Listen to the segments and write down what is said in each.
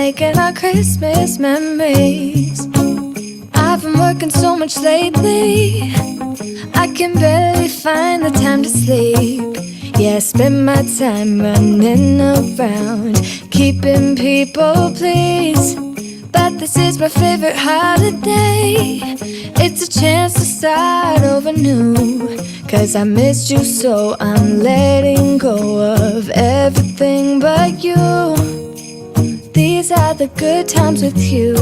making our Christmas memories. I've been working so much lately, I can barely find the time to sleep. Yeah, I spend my time running around, keeping people pleased. But this is my favorite holiday. It's a chance to start over new. Cause I missed you, so I'm letting go of everything but you. These are the good times with you.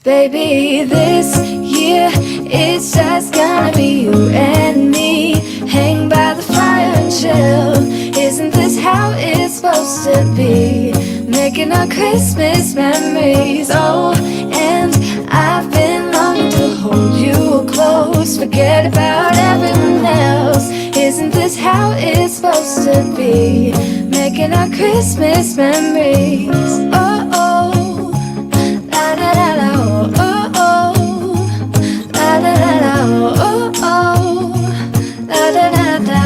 Baby, this year it's just gonna be you and me. Hang by the fire and chill. Isn't this how it's supposed to be? Making our Christmas memories. Oh, and I've been longing to hold you close. Forget about everyone else. Isn't this how it's supposed to be? Making our Christmas memories. Oh, oh, la da da da, oh, oh, oh, la da da da, oh, oh, la da da da.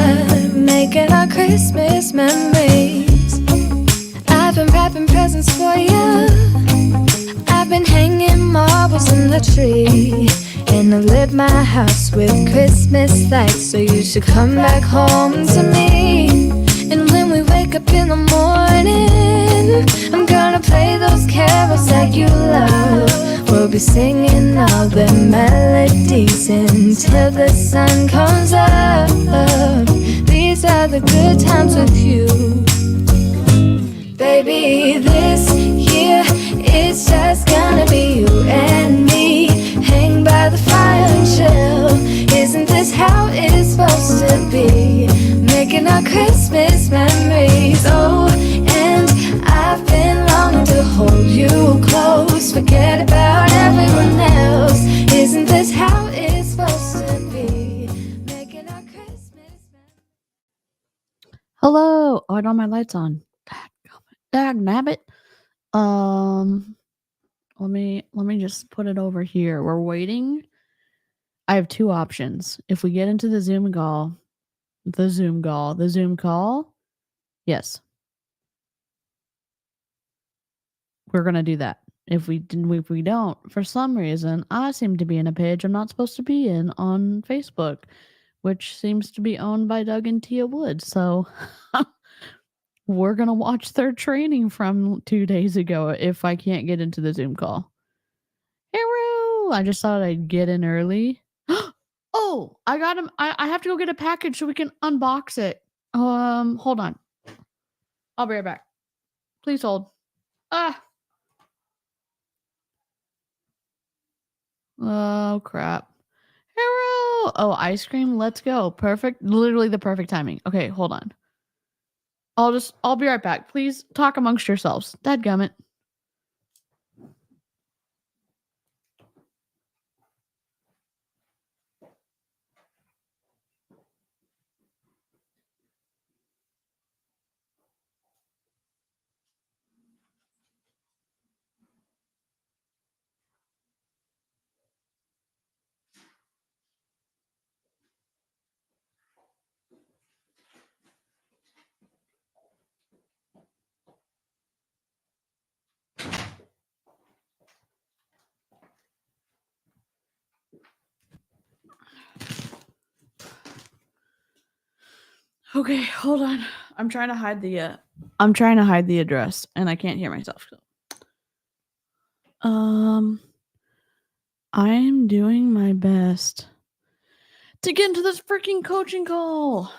Making our Christmas memories. I've been wrapping presents for you. I've been hanging marbles in the tree, and I lit my house with Christmas lights. So you should come back home to me. And when we wake up in the morning, I'm gonna play those carols that you love. We'll be singing all the melodies until the sun comes up. These are the good times with you. Baby, this year it's just gonna be you and me. Hang by the fire and chill. Isn't this how it's supposed to be? Making our Christmas memories. Oh, and I've been longing to hold you close. Forget about everyone else. Isn't this how it's supposed to be? Making our Christmas memories. Hello. Oh, I don't have my lights on. Dag nabbit. Let me just put it over here. We're waiting. I have two options. If we get into the Zoom call, yes, we're gonna do that. If we don't, for some reason, I seem to be in a page I'm not supposed to be in on Facebook, which seems to be owned by Doug and Tia Wood. So we're gonna watch their training from 2 days ago if I can't get into the Zoom call. Hello! I just thought I'd get in early. Oh, I got him. I have to go get a package so we can unbox it. Hold on. I'll be right back. Please hold. Oh, crap. Hello! Oh, ice cream. Let's go. Perfect. Literally the perfect timing. Okay, hold on. I'll be right back. Please talk amongst yourselves. Dadgummit. Okay, hold on. I'm trying to hide the address and I can't hear myself. I'm doing my best to get into this freaking coaching call.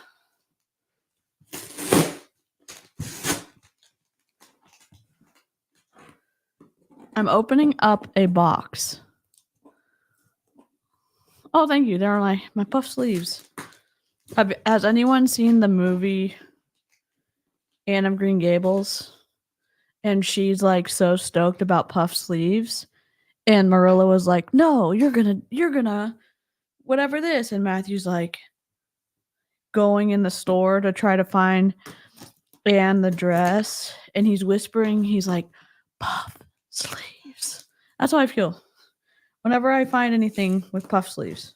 I'm opening up a box. Oh, thank you. There are my puff sleeves. Has anyone seen the movie Anne of Green Gables? And she's like so stoked about puff sleeves. And Marilla was like, no, you're gonna whatever this. And Matthew's like going in the store to try to find Anne the dress. And he's whispering, he's like, puff sleeves. That's how I feel whenever I find anything with puff sleeves.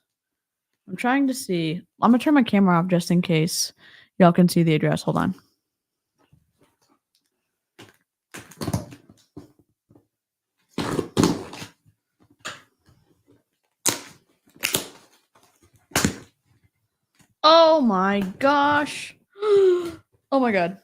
I'm trying to see. I'm going to turn my camera off just in case y'all can see the address. Hold on. Oh my gosh. Oh my god.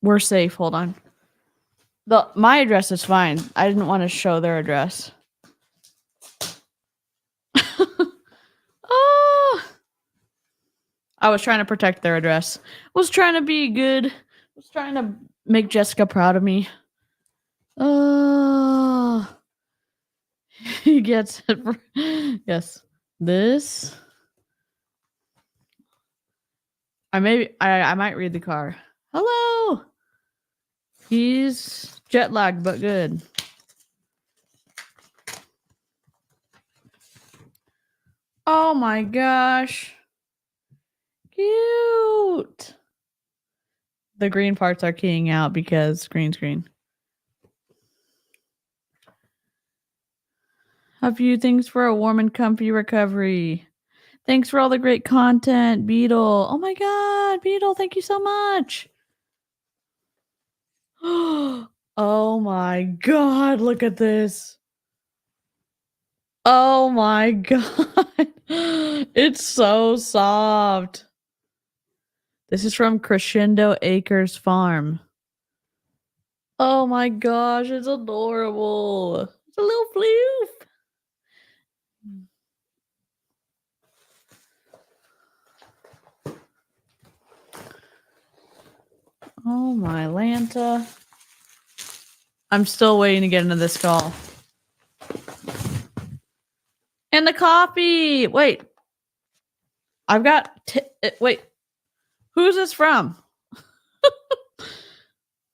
We're safe. Hold on. My address is fine. I didn't want to show their address. Oh, I was trying to protect their address. Was trying to be good. Was trying to make Jessica proud of me. Oh, he gets it. Yes, this. I might read the car. Hello. He's jet lagged, but good. Oh my gosh. Cute. The green parts are keying out because green screen. A few things for a warm and comfy recovery. Thanks for all the great content, Beetle. Oh my god, Beetle, thank you so much. Oh my god, look at this. Oh my god. It's so soft. This is from Crescendo Acres Farm. Oh my gosh, it's adorable. It's a little floof. Oh my Lanta. I'm still waiting to get into this call. And the coffee. Wait. I've got wait. Who's this from?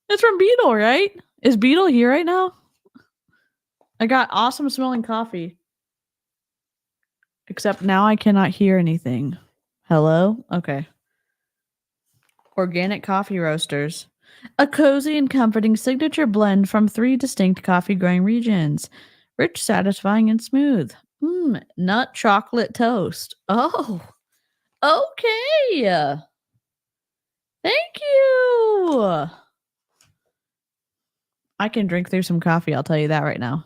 It's from Beetle, right? Is Beetle here right now? I got awesome smelling coffee. Except now I cannot hear anything. Hello? Okay. Organic coffee roasters. A cozy and comforting signature blend from 3 distinct coffee growing regions. Rich, satisfying, and smooth. Nut chocolate toast. Oh, okay. Thank you. I can drink through some coffee, I'll tell you that right now.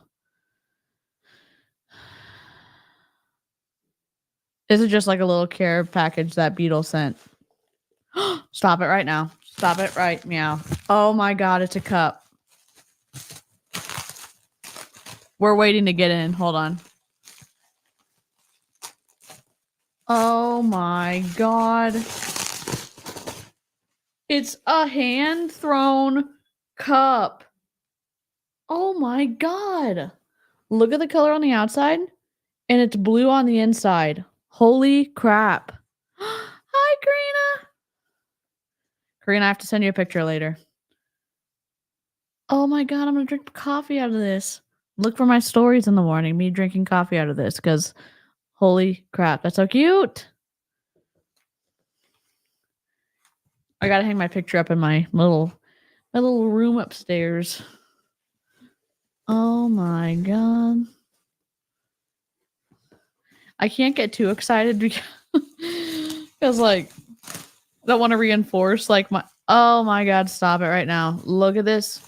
This is just like a little care package that Beetle sent. Stop it right now. Stop it right meow. Oh my god, it's a cup. We're waiting to get in. Hold on. Oh my god. It's a hand thrown cup. Oh my god. Look at the color on the outside and it's blue on the inside. Holy crap. Hi, Karina. Karina, I have to send you a picture later. Oh my god, I'm gonna drink coffee out of this. Look for my stories in the morning, me drinking coffee out of this, because holy crap, that's so cute. I gotta hang my picture up in my little room upstairs. Oh my god. I can't get too excited because like I don't want to reinforce like my oh my god, stop it right now. Look at this.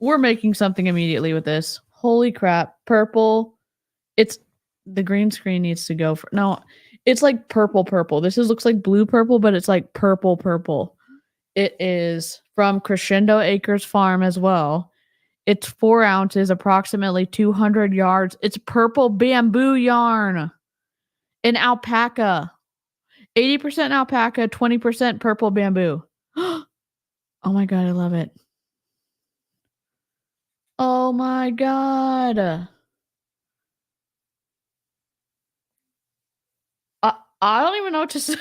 We're making something immediately with this. Holy crap. Purple. It's the green screen needs to go for no, it's like purple. This looks like blue purple, but it's like purple. It is from Crescendo Acres Farm as well. It's 4 ounces, approximately 200 yards. It's purple bamboo yarn and alpaca. 80% alpaca, 20% purple bamboo. Oh my god, I love it. Oh my god. I don't even know what to say.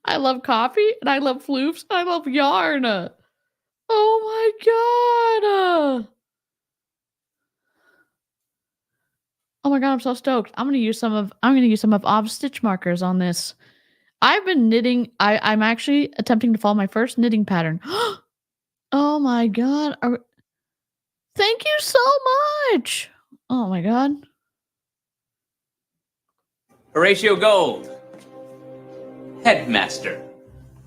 I love coffee and I love floofs and I love yarn. Oh my god. Oh my god, I'm so stoked. I'm gonna use some of Ov's stitch markers on this. I've been knitting. I'm actually attempting to follow my first knitting pattern. Oh my god. Thank you so much. Oh my god. Horatio Gold, headmaster.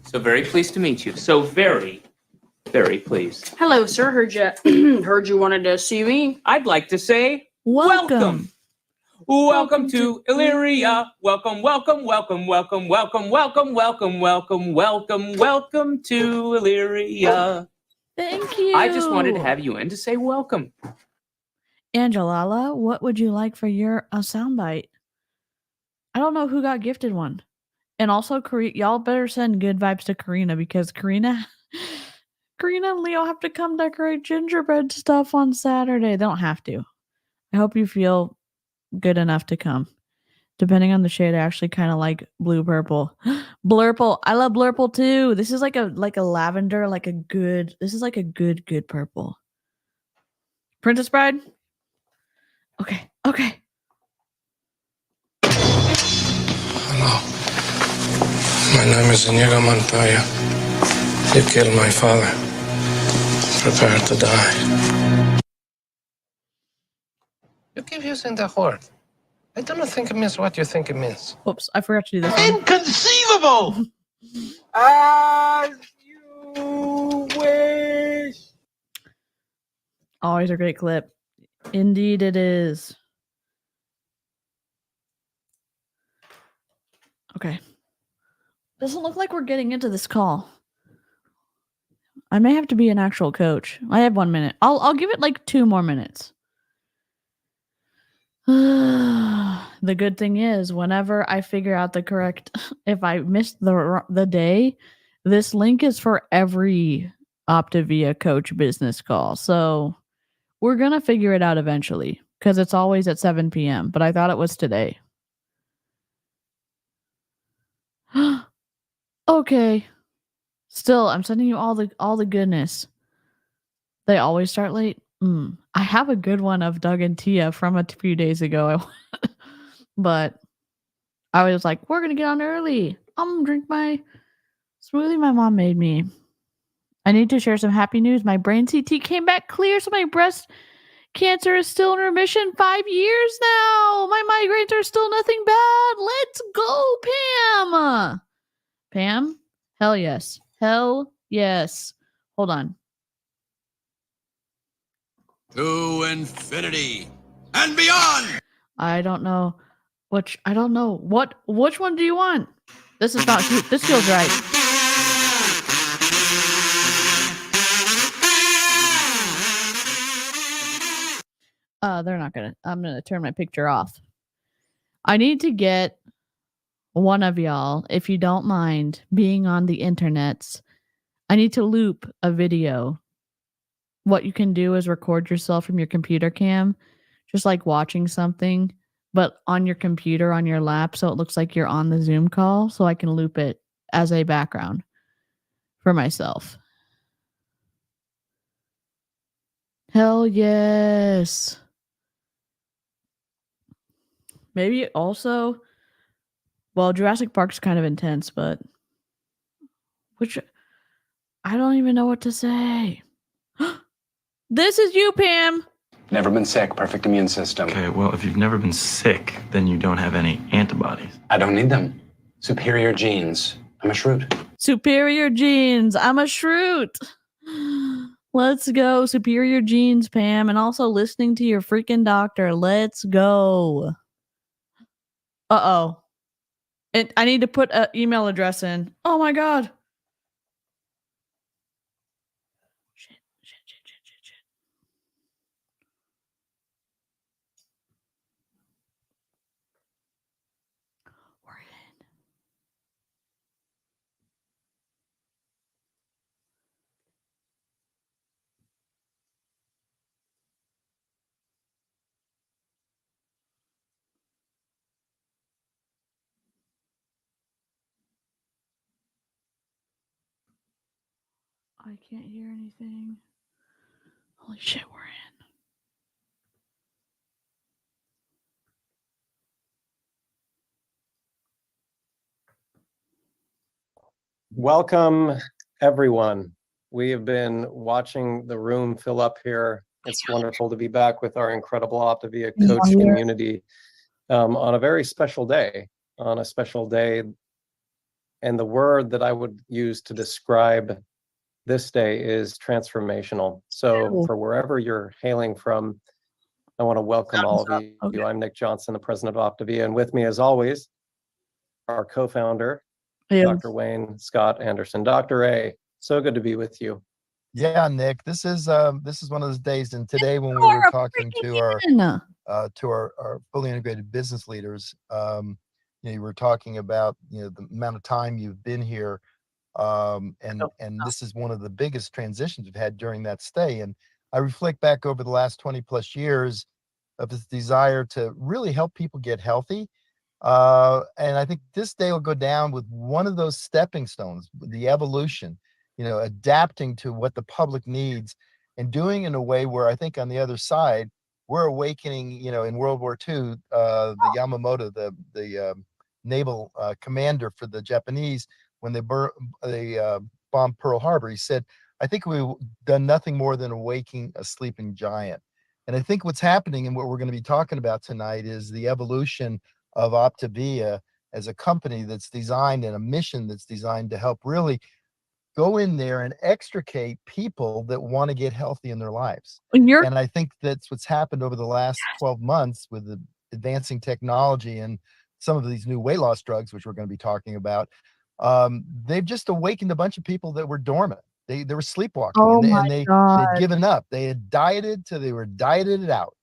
So very pleased to meet you. So very, very pleased. Hello, sir. Heard you wanted to see me. I'd like to say Welcome. Welcome to Illyria. Welcome, welcome, welcome, welcome, welcome, welcome, welcome, welcome, welcome, welcome to Illyria. Thank you. I just wanted to have you in to say welcome. Angelala, what would you like for your soundbite? I don't know who got gifted one. And also, y'all better send good vibes to Karina because Karina and Leo have to come decorate gingerbread stuff on Saturday. They don't have to. I hope you feel good enough to come. Depending on the shade, I actually kind of like blue purple. Blurple. I love blurple too. This is like a lavender, this is like a good purple. Princess Bride? Okay. Hello. My name is Inigo Montoya. You killed my father. Prepare to die. You keep using the word. I do not think it means what you think it means. Oops, I forgot to do this one. Inconceivable! As you wish. Always a great clip. Indeed it is. Okay. Doesn't look like we're getting into this call. I may have to be an actual coach. I have 1 minute. I'll give it like 2 more minutes. The good thing is, whenever I figure out the correct, if I missed the day, this link is for every Optavia coach business call. So we're gonna figure it out eventually because it's always at 7 p.m. But I thought it was today. Okay. Still, I'm sending you all the goodness. They always start late. I have a good one of Doug and Tia from a few days ago, but I was like, we're gonna get on early. I'm gonna drink my smoothie my mom made me. I need to share some happy news. My brain CT came back clear, so my breast cancer is still in remission 5 years now. My migraines are still nothing bad. Let's go, Pam. Pam? Hell yes. Hell yes. Hold on. To infinity and beyond. I don't know which one do you want? This is not this feels right. They're not gonna. I'm gonna turn my picture off. I need to get one of y'all, if you don't mind, being on the internets. I need to loop a video. What you can do is record yourself from your computer cam, just like watching something, but on your computer on your lap, so it looks like you're on the Zoom call, so I can loop it as a background for myself. Hell yes. Maybe also, well, Jurassic Park's kind of intense, but which I don't even know what to say. This is you, Pam. Never been sick, perfect immune system. Okay, well, if you've never been sick, then you don't have any antibodies. I don't need them. Superior genes. I'm a shroot. Superior genes. I'm a shroot. Let's go. Superior genes, Pam. And also listening to your freaking doctor. Let's go. Uh-oh. And I need to put an email address in. Oh my god. Shit. We're in. I can't hear anything. Holy shit, we're in. Welcome, everyone. We have been watching the room fill up here. It's wonderful to be back with our incredible Opavia coach community on a very special day, And the word that I would use to describe this day is transformational. So for wherever you're hailing from, I want to welcome all of you. Okay. I'm Nick Johnson, the president of Opavia, and with me as always, our co-founder, Yes. Dr. Wayne Scott Anderson. Dr. A, so good to be with you. Yeah, Nick, this is one of those days. And today when we were talking to our fully integrated business leaders, you were talking about, the amount of time you've been here. And this is one of the biggest transitions we've had during that stay. And I reflect back over the last 20 plus years of this desire to really help people get healthy. And I think this day will go down with one of those stepping stones, the evolution, adapting to what the public needs and doing in a way where I think on the other side, we're awakening, in World War II, the Yamamoto, the naval commander for the Japanese, when they bombed Pearl Harbor, he said, I think we've done nothing more than awakening a sleeping giant. And I think what's happening and what we're going to be talking about tonight is the evolution of Opavia as a company that's designed and a mission that's designed to help really go in there and extricate people that want to get healthy in their lives. And I think that's what's happened over the last 12 months with the advancing technology and some of these new weight loss drugs, which we're going to be talking about. They've just awakened a bunch of people that were dormant. They were sleepwalking and they'd given up. They had dieted till they were dieted out.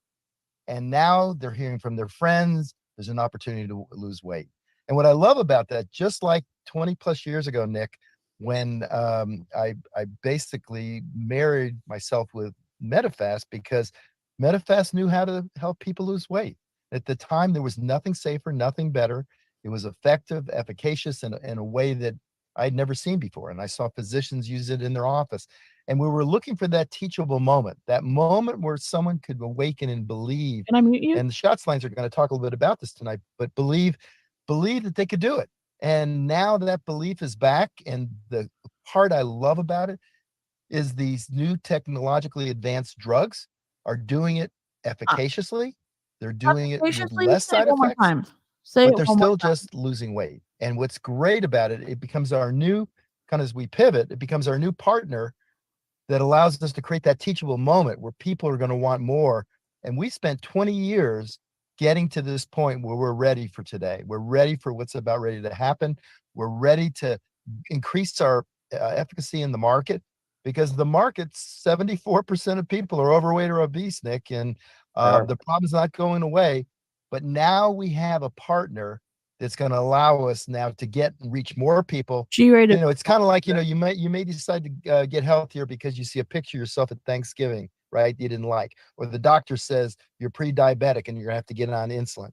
And now they're hearing from their friends, there's an opportunity to lose weight. And what I love about that, just like 20 plus years ago, Nick, when I basically married myself with Medifast because Medifast knew how to help people lose weight. At the time, there was nothing safer, nothing better. It was effective, efficacious in a way that I'd never seen before. And I saw physicians use it in their office. And we were looking for that teachable moment, that moment where someone could awaken and believe. Can I mute you? And the Shots Lines are going to talk a little bit about this tonight, but believe that they could do it. And now that belief is back. And the part I love about it is these new technologically advanced drugs are doing it efficaciously. They're doing it with less side effects, but they're still just losing weight. And what's great about it, it becomes our new, kind of as we pivot, it becomes our new partner that allows us to create that teachable moment where people are going to want more. And we spent 20 years getting to this point where we're ready for today. We're ready for what's about ready to happen. We're ready to increase our efficacy in the market because the market's 74% of people are overweight or obese, Nick, and the problem's not going away. But now we have a partner that's going to allow us now to get and reach more people. It's kind of like, you may decide to get healthier because you see a picture of yourself at Thanksgiving, right? You didn't like, or the doctor says you're pre-diabetic and you're gonna have to get on insulin.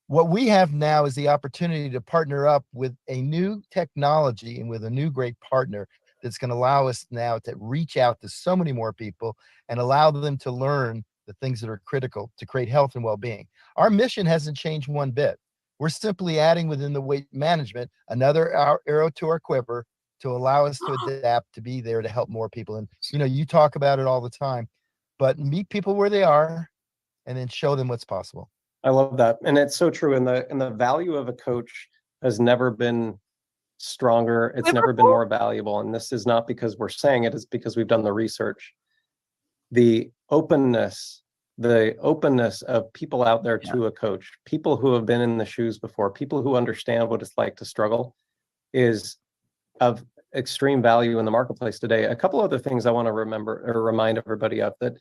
What we have now is the opportunity to partner up with a new technology and with a new great partner that's going to allow us now to reach out to so many more people and allow them to learn the things that are critical to create health and well-being. Our mission hasn't changed one bit. We're simply adding within the weight management another arrow to our quiver to allow us to adapt, to be there to help more people. And you talk about it all the time, but meet people where they are and then show them what's possible. I love that. And it's so true. And the value of a coach has never been stronger. It's never been more valuable. And this is not because we're saying it, it's because we've done the research. The openness of people out there to a coach, people who have been in the shoes before, people who understand what it's like to struggle, is of extreme value in the marketplace today. A couple other things I want to remember or remind everybody of: that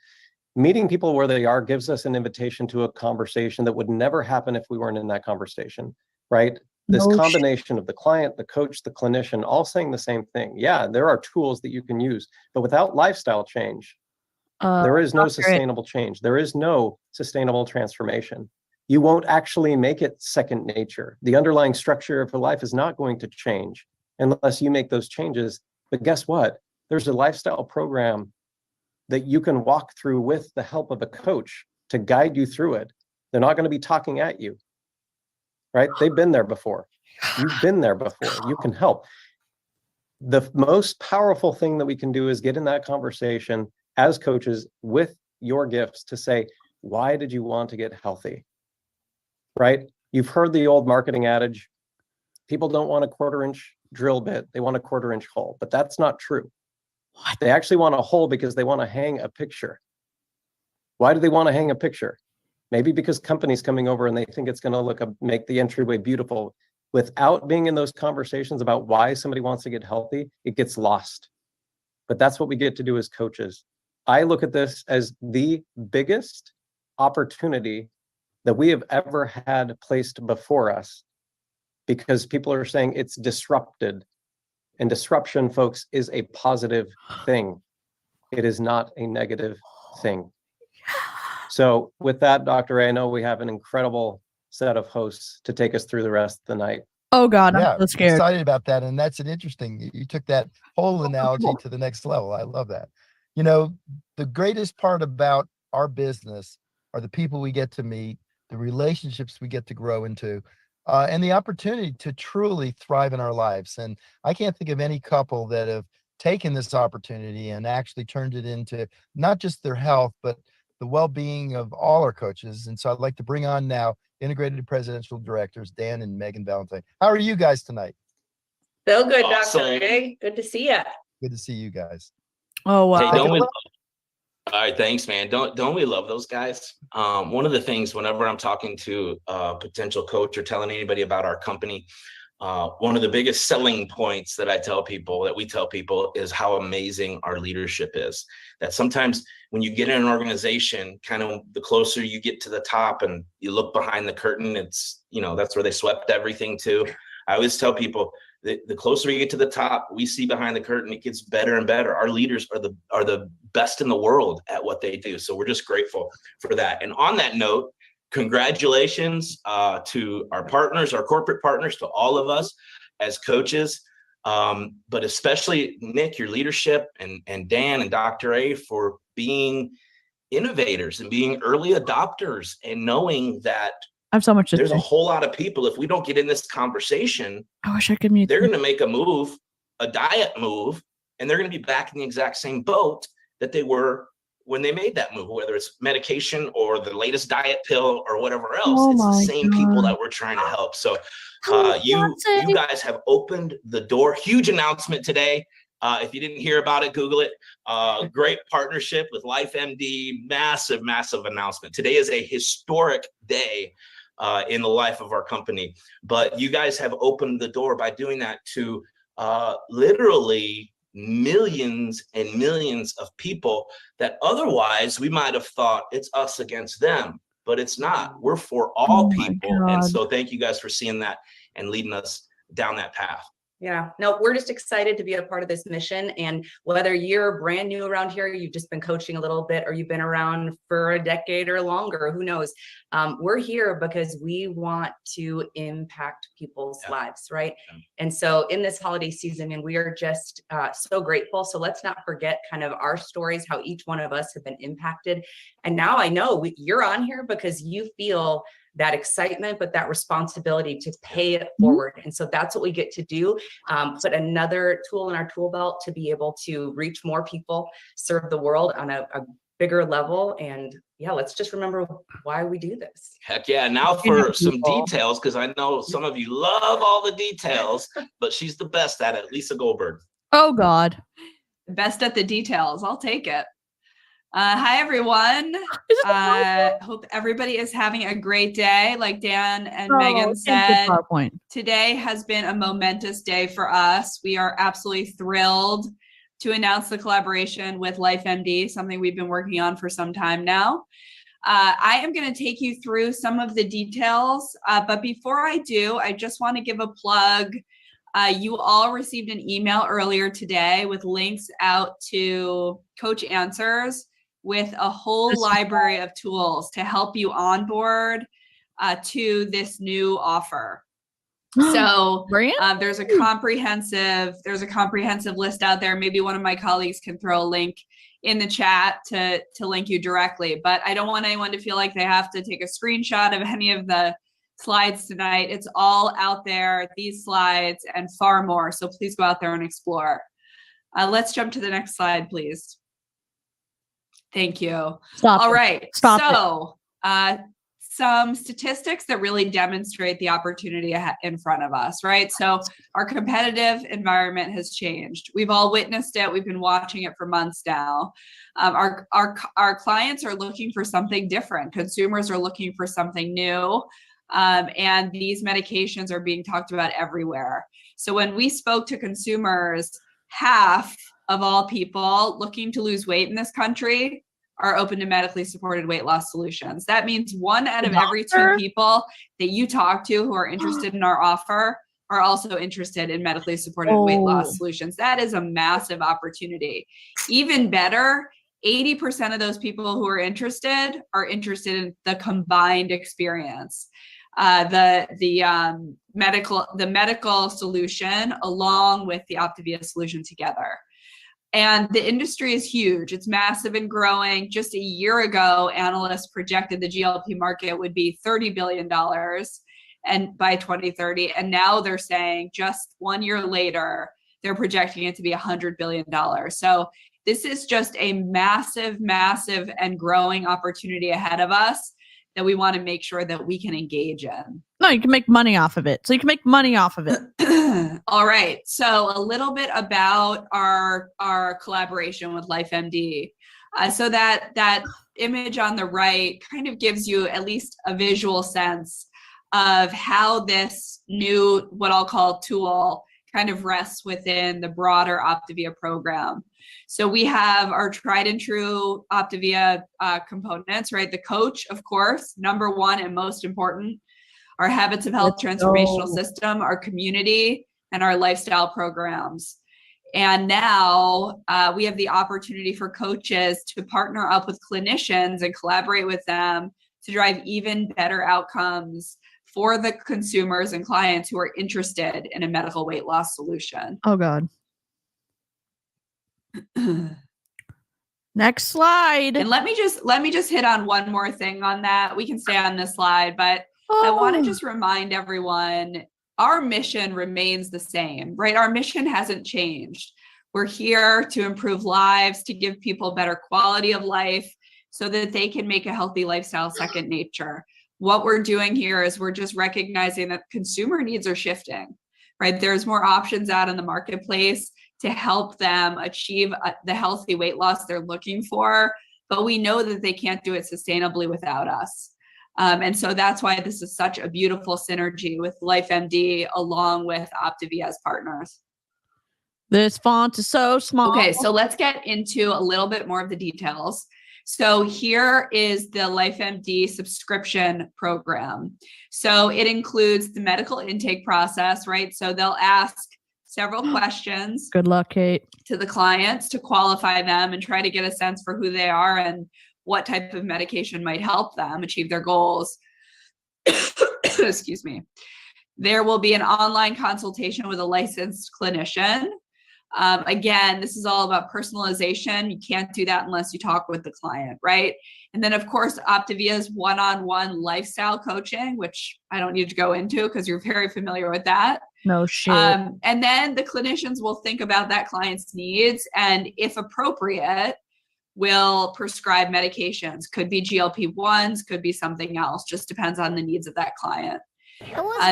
meeting people where they are gives us an invitation to a conversation that would never happen if we weren't in that conversation, right? This combination of the client, the coach, the clinician, all saying the same thing. Yeah, there are tools that you can use, but without lifestyle change, there is no sustainable change. There is no sustainable transformation. You won't actually make it second nature. The underlying structure of your life is not going to change unless you make those changes. But guess what? There's a lifestyle program that you can walk through with the help of a coach to guide you through it. They're not going to be talking at you, right? They've been there before. You've been there before. You can help. The most powerful thing that we can do is get in that conversation as coaches with your gifts to say, why did you want to get healthy? Right? You've heard the old marketing adage, people don't want a 1/4-inch drill bit, they want a 1/4-inch hole, but that's not true. What? They actually want a hole because they want to hang a picture. Why do they want to hang a picture? Maybe because company's coming over and they think it's going to make the entryway beautiful. Without being in those conversations about why somebody wants to get healthy, it gets lost. But that's what we get to do as coaches. I look at this as the biggest opportunity that we have ever had placed before us, because people are saying it's disrupted. And disruption, folks, is a positive thing. It is not a negative thing. So with that, Dr. A, I know we have an incredible set of hosts to take us through the rest of the night. Oh God, Yeah, I'm so scared. excited about that. And that's an interesting, you took that whole analogy to the next level. I love that. You know, the greatest part about our business are the people we get to meet, the relationships we get to grow into, and the opportunity to truly thrive in our lives. And I can't think of any couple that have taken this opportunity and actually turned it into not just their health, but the well-being of all our coaches. And so I'd like to bring on now Integrated Presidential Directors, Dan and Megan Valentine. How are you guys tonight? Feel good, Awesome. Dr. A. Good to see you. Good to see you guys. Oh wow. Hey, don't we? All right, thanks, man. Don't we love those guys? One of the things whenever I'm talking to a potential coach or telling anybody about our company, one of the biggest selling points that we tell people is how amazing our leadership is. That sometimes when you get in an organization, kind of the closer you get to the top and you look behind the curtain, it's, that's where they swept everything to. I always tell people that the closer you get to the top, we see behind the curtain, it gets better and better. Our leaders are the best in the world at what they do. So we're just grateful for that. And on that note, congratulations to our partners, our corporate partners, to all of us as coaches, but especially Nick, your leadership, and Dan and Dr. A for being innovators and being early adopters and knowing that I have so much to there's say. a whole lot of people, if we don't get in this conversation, I wish I could mute. they're going to make a move, a diet move, and they're going to be back in the exact same boat that they were when they made that move, whether it's medication or the latest diet pill or whatever else. It's the same people that we're trying to help. So you guys have opened the door. Huge announcement today. If you didn't hear about it, Google it. Great partnership with LifeMD. Massive, massive announcement. Today is a historic day in the life of our company. But you guys have opened the door by doing that to literally millions and millions of people that otherwise we might have thought it's us against them, but it's not. We're for all people. And so thank you guys for seeing that and leading us down that path. Yeah, no, we're just excited to be a part of this mission. And whether you're brand new around here, you've just been coaching a little bit, or you've been around for a decade or longer, who knows? We're here because we want to impact people's lives, right? Yeah. And so in this holiday season, and we are just so grateful. So let's not forget kind of our stories, how each one of us have been impacted. And now I know you're on here because you feel that excitement, but that responsibility to pay it forward. And so that's what we get to do. Put another tool in our tool belt to be able to reach more people, serve the world on a bigger level. And yeah, let's just remember why we do this. Heck yeah. Now for some details, because I know some of you love all the details, but she's the best at it, Lisa Goldberg. Oh God. Best at the details. I'll take it. Hi, everyone. Hope everybody is having a great day. Like Dan and Megan said, today has been a momentous day for us. We are absolutely thrilled to announce the collaboration with LifeMD, something we've been working on for some time now. I am going to take you through some of the details, but before I do, I just want to give a plug. You all received an email earlier today with links out to Coach Answers, with a whole library of tools to help you onboard to this new offer. So there's a comprehensive list out there. Maybe one of my colleagues can throw a link in the chat to link you directly, but I don't want anyone to feel like they have to take a screenshot of any of the slides tonight. It's all out there, these slides and far more. So please go out there and explore. Let's jump to the next slide, please. Thank you. All right. So some statistics that really demonstrate the opportunity in front of us, right? So our competitive environment has changed. We've all witnessed it. We've been watching it for months now. Our clients are looking for something different. Consumers are looking for something new. And these medications are being talked about everywhere. So when we spoke to consumers, half of all people looking to lose weight in this country are open to medically supported weight loss solutions. That means 1 out of every 2 people that you talk to who are interested in our offer are also interested in medically supported weight loss solutions. That is a massive opportunity. Even better, 80% of those people who are interested in the combined experience. The medical solution along with the Opavia solution together. And the industry is huge. It's massive and growing. Just a year ago, analysts projected the GLP market would be $30 billion and by 2030. And now they're saying just 1 year later, they're projecting it to be $100 billion. So this is just a massive, massive and growing opportunity ahead of us that we want to make sure that we can engage in. No, you can make money off of it. So you can make money off of it. All right. So a little bit about our collaboration with LifeMD. So that image on the right kind of gives you at least a visual sense of how this new, what I'll call tool, kind of rests within the broader Opavia program. So we have our tried and true Opavia components, right? The coach, of course, number one and most important, our habits of health transformational system, our community, and our lifestyle programs. And now we have the opportunity for coaches to partner up with clinicians and collaborate with them to drive even better outcomes for the consumers and clients who are interested in a medical weight loss solution. Oh God. Next slide. And let me just hit on one more thing on that. We can stay on this slide, but I want to just remind everyone, our mission remains the same, right? Our mission hasn't changed. We're here to improve lives, to give people better quality of life so that they can make a healthy lifestyle second nature. What we're doing here is we're just recognizing that consumer needs are shifting, right? There's more options out in the marketplace to help them achieve the healthy weight loss they're looking for, but we know that they can't do it sustainably without us. And so that's why this is such a beautiful synergy with LifeMD along with Opavia as partners. This font is so small. Okay, so let's get into a little bit more of the details. So here is the LifeMD subscription program. So it includes the medical intake process, right? So they'll ask several questions. Good luck, Kate. To the clients to qualify them and try to get a sense for who they are and what type of medication might help them achieve their goals. Excuse me. There will be an online consultation with a licensed clinician. Again, this is all about personalization. You can't do that unless you talk with the client, right? And then, of course, Opavia's one-on-one lifestyle coaching, which I don't need to go into because you're very familiar with that. No shit. And then the clinicians will think about that client's needs and, if appropriate, will prescribe medications. Could be GLP-1s, could be something else, just depends on the needs of that client.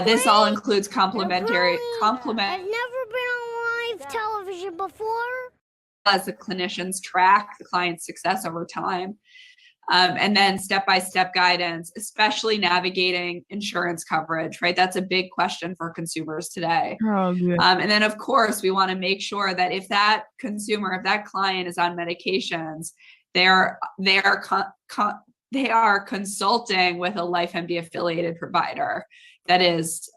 This all includes complementary. I've never been on live television before. As the clinicians track the client's success over time. And then step-by-step guidance, especially navigating insurance coverage, right? That's a big question for consumers today. Oh, good. And then, of course, we want to make sure that if that consumer, if that client is on medications, they are consulting with a LifeMD affiliated provider that is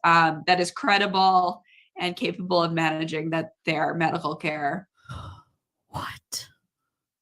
credible and capable of managing their medical care. What?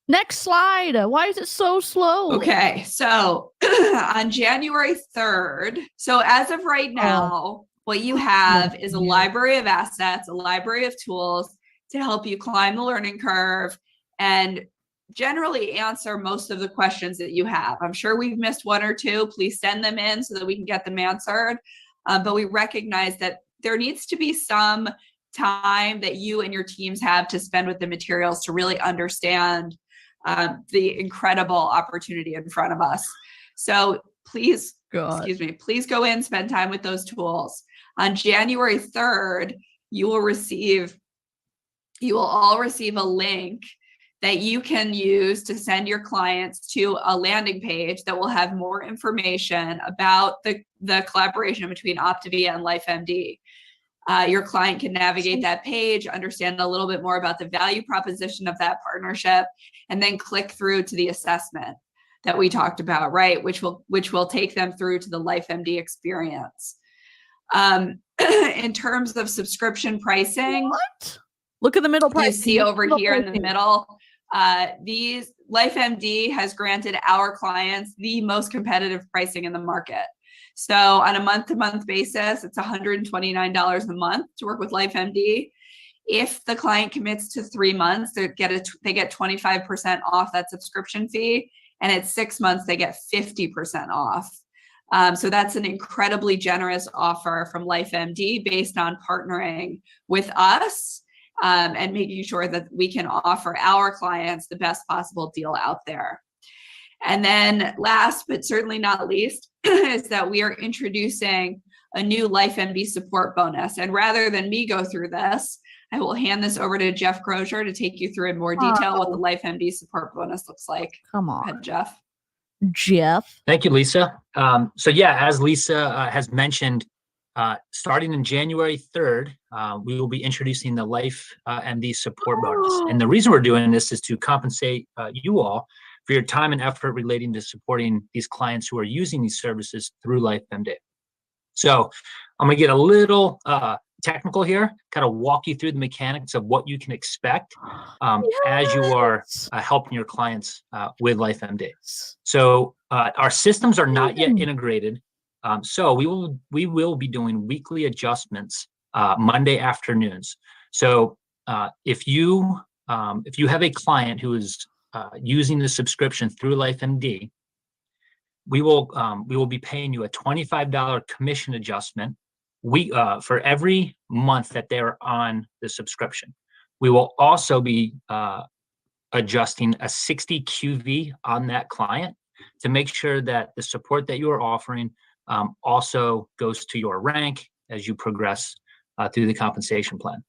Next slide. Why is it so slow? Okay, so on January 3rd, so as of right now, what you have is a library of assets, a library of tools to help you climb the learning curve and generally answer most of the questions that you have. I'm sure we've missed one or two. Please send them in so that we can get them answered. But we recognize that there needs to be some time that you and your teams have to spend with the materials to really understand the incredible opportunity in front of us. So please, please go in, spend time with those tools. On January 3rd, you will all receive a link that you can use to send your clients to a landing page that will have more information about the collaboration between Opavia and LifeMD. Your client can navigate that page, understand a little bit more about the value proposition of that partnership, and then click through to the assessment that we talked about, right? Which will take them through to the LifeMD experience. In terms of subscription pricing, look at the middle price. You see over here in the middle, these LifeMD has granted our clients the most competitive pricing in the market. So on a month-to-month basis, it's $129 a month to work with LifeMD. If the client commits to 3 months, they get 25% off that subscription fee, and at 6 months, they get 50% off. So that's an incredibly generous offer from LifeMD based on partnering with us and making sure that we can offer our clients the best possible deal out there. And then last, but certainly not least, is that we are introducing a new LifeMD support bonus. And rather than me go through this, I will hand this over to Jeff Crozier to take you through in more detail what the LifeMD support bonus looks like. Come on. Go ahead, Jeff. Jeff. Thank you, Lisa. So yeah, as Lisa has mentioned, starting in January 3rd, we will be introducing the LifeMD support bonus. And the reason we're doing this is to compensate you all for your time and effort relating to supporting these clients who are using these services through LifeMD. So I'm gonna get a little technical here, kind of walk you through the mechanics of what you can expect as you are helping your clients with LifeMD. So our systems are not yet integrated. So we will be doing weekly adjustments Monday afternoons. So if you have a client who is using the subscription through LifeMD, we will be paying you a $25 commission adjustment for every month that they're on the subscription. We will also be adjusting a 60 QV on that client to make sure that the support that you are offering also goes to your rank as you progress through the compensation plan.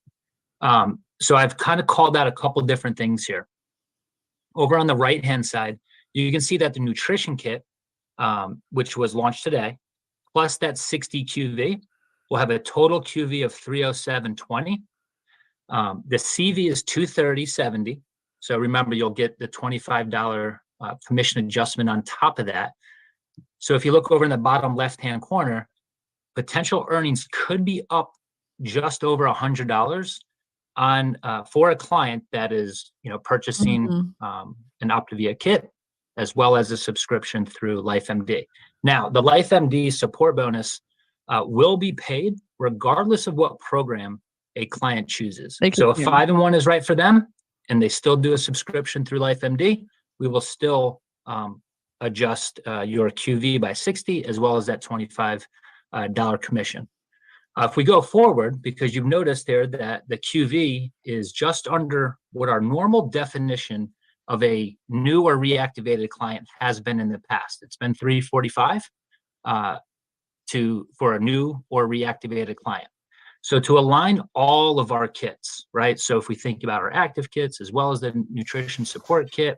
So I've kind of called out a couple different things here. Over on the right-hand side, you can see that the nutrition kit, which was launched today, plus that 60 QV, will have a total QV of 307.20. The CV is 230.70. So remember, you'll get the $25 commission adjustment on top of that. So if you look over in the bottom left-hand corner, potential earnings could be up just over $100 on for a client that is, purchasing an Opavia kit as well as a subscription through LifeMD. Now, the LifeMD support bonus will be paid regardless of what program a client chooses. So if 5-in-1 is right for them and they still do a subscription through LifeMD, we will still adjust your QV by 60 as well as that $25 commission. If we go forward, because you've noticed there that the QV is just under what our normal definition of a new or reactivated client has been in the past. It's been $345 for a new or reactivated client. So to align all of our kits, right? So if we think about our active kits as well as the nutrition support kit,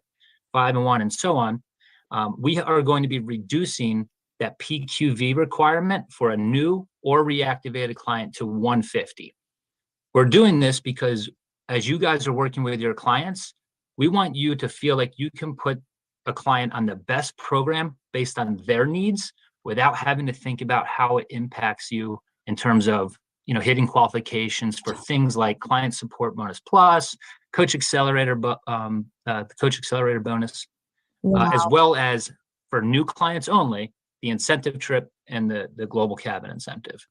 5-in-1 and so on, we are going to be reducing that PQV requirement for a new or reactivated client to 150. We're doing this because as you guys are working with your clients, we want you to feel like you can put a client on the best program based on their needs without having to think about how it impacts you in terms of hitting qualifications for things like client support bonus plus, coach accelerator, the coach accelerator bonus, as well as for new clients only, the incentive trip and the global cabin incentive.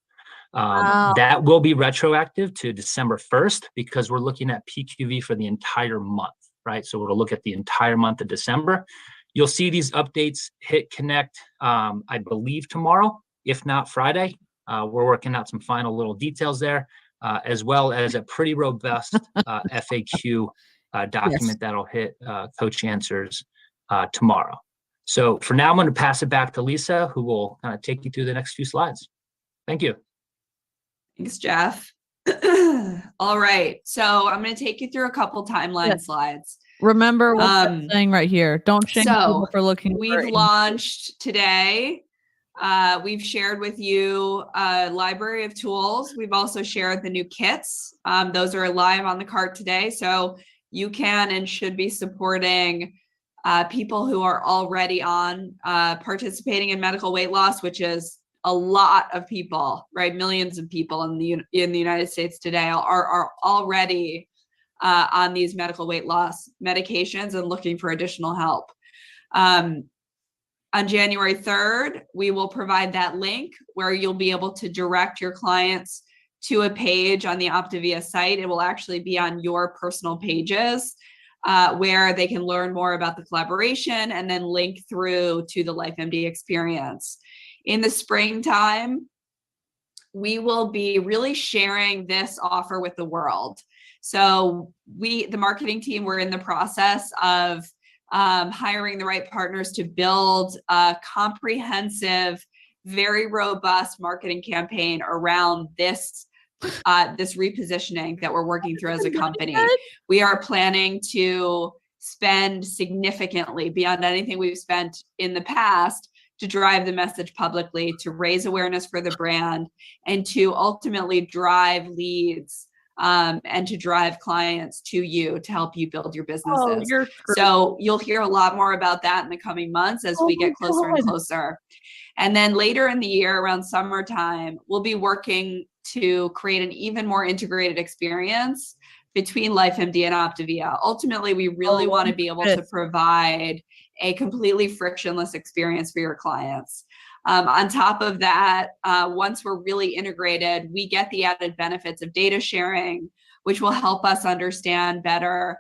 That will be retroactive to December 1st because we're looking at PQV for the entire month, right? So we'll look at the entire month of December. You'll see these updates hit connect, I believe tomorrow, if not Friday. We're working out some final little details there, as well as a pretty robust FAQ document that'll hit Coach Answers tomorrow. So for now, I'm going to pass it back to Lisa, who will kind of take you through the next few slides. Thank you. Thanks, Jeff. All right. So I'm going to take you through a couple timeline slides. Remember what I'm saying right here. Don't shame people for looking. We've launched today. We've shared with you a library of tools. We've also shared the new kits. Those are live on the cart today. So you can and should be supporting people who are already on participating in medical weight loss, which is a lot of people, right? Millions of people in the United States today are already on these medical weight loss medications and looking for additional help. On January 3rd, we will provide that link where you'll be able to direct your clients to a page on the Opavia site. It will actually be on your personal pages where they can learn more about the collaboration and then link through to the LifeMD experience. In the springtime, we will be really sharing this offer with the world. So the marketing team, we're in the process of hiring the right partners to build a comprehensive, very robust marketing campaign around this repositioning that we're working through as a company. We are planning to spend significantly beyond anything we've spent in the past to drive the message publicly, to raise awareness for the brand, and to ultimately drive leads and to drive clients to you to help you build your businesses. So you'll hear a lot more about that in the coming months as we get closer and closer. And then later in the year, around summertime, we'll be working to create an even more integrated experience between LifeMD and Opavia. Ultimately, we really want to be able to provide a completely frictionless experience for your clients. On top of that, once we're really integrated, we get the added benefits of data sharing, which will help us understand better.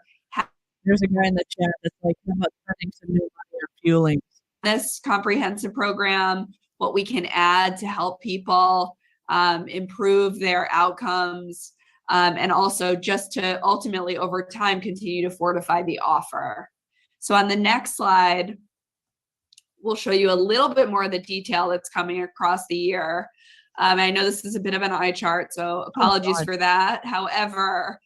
There's a guy in the chat that's like, how about spending some new money or fueling This comprehensive program, what we can add to help people improve their outcomes, and also just to ultimately over time continue to fortify the offer. So on the next slide, we'll show you a little bit more of the detail that's coming across the year. I know this is a bit of an eye chart, so apologies for that. However,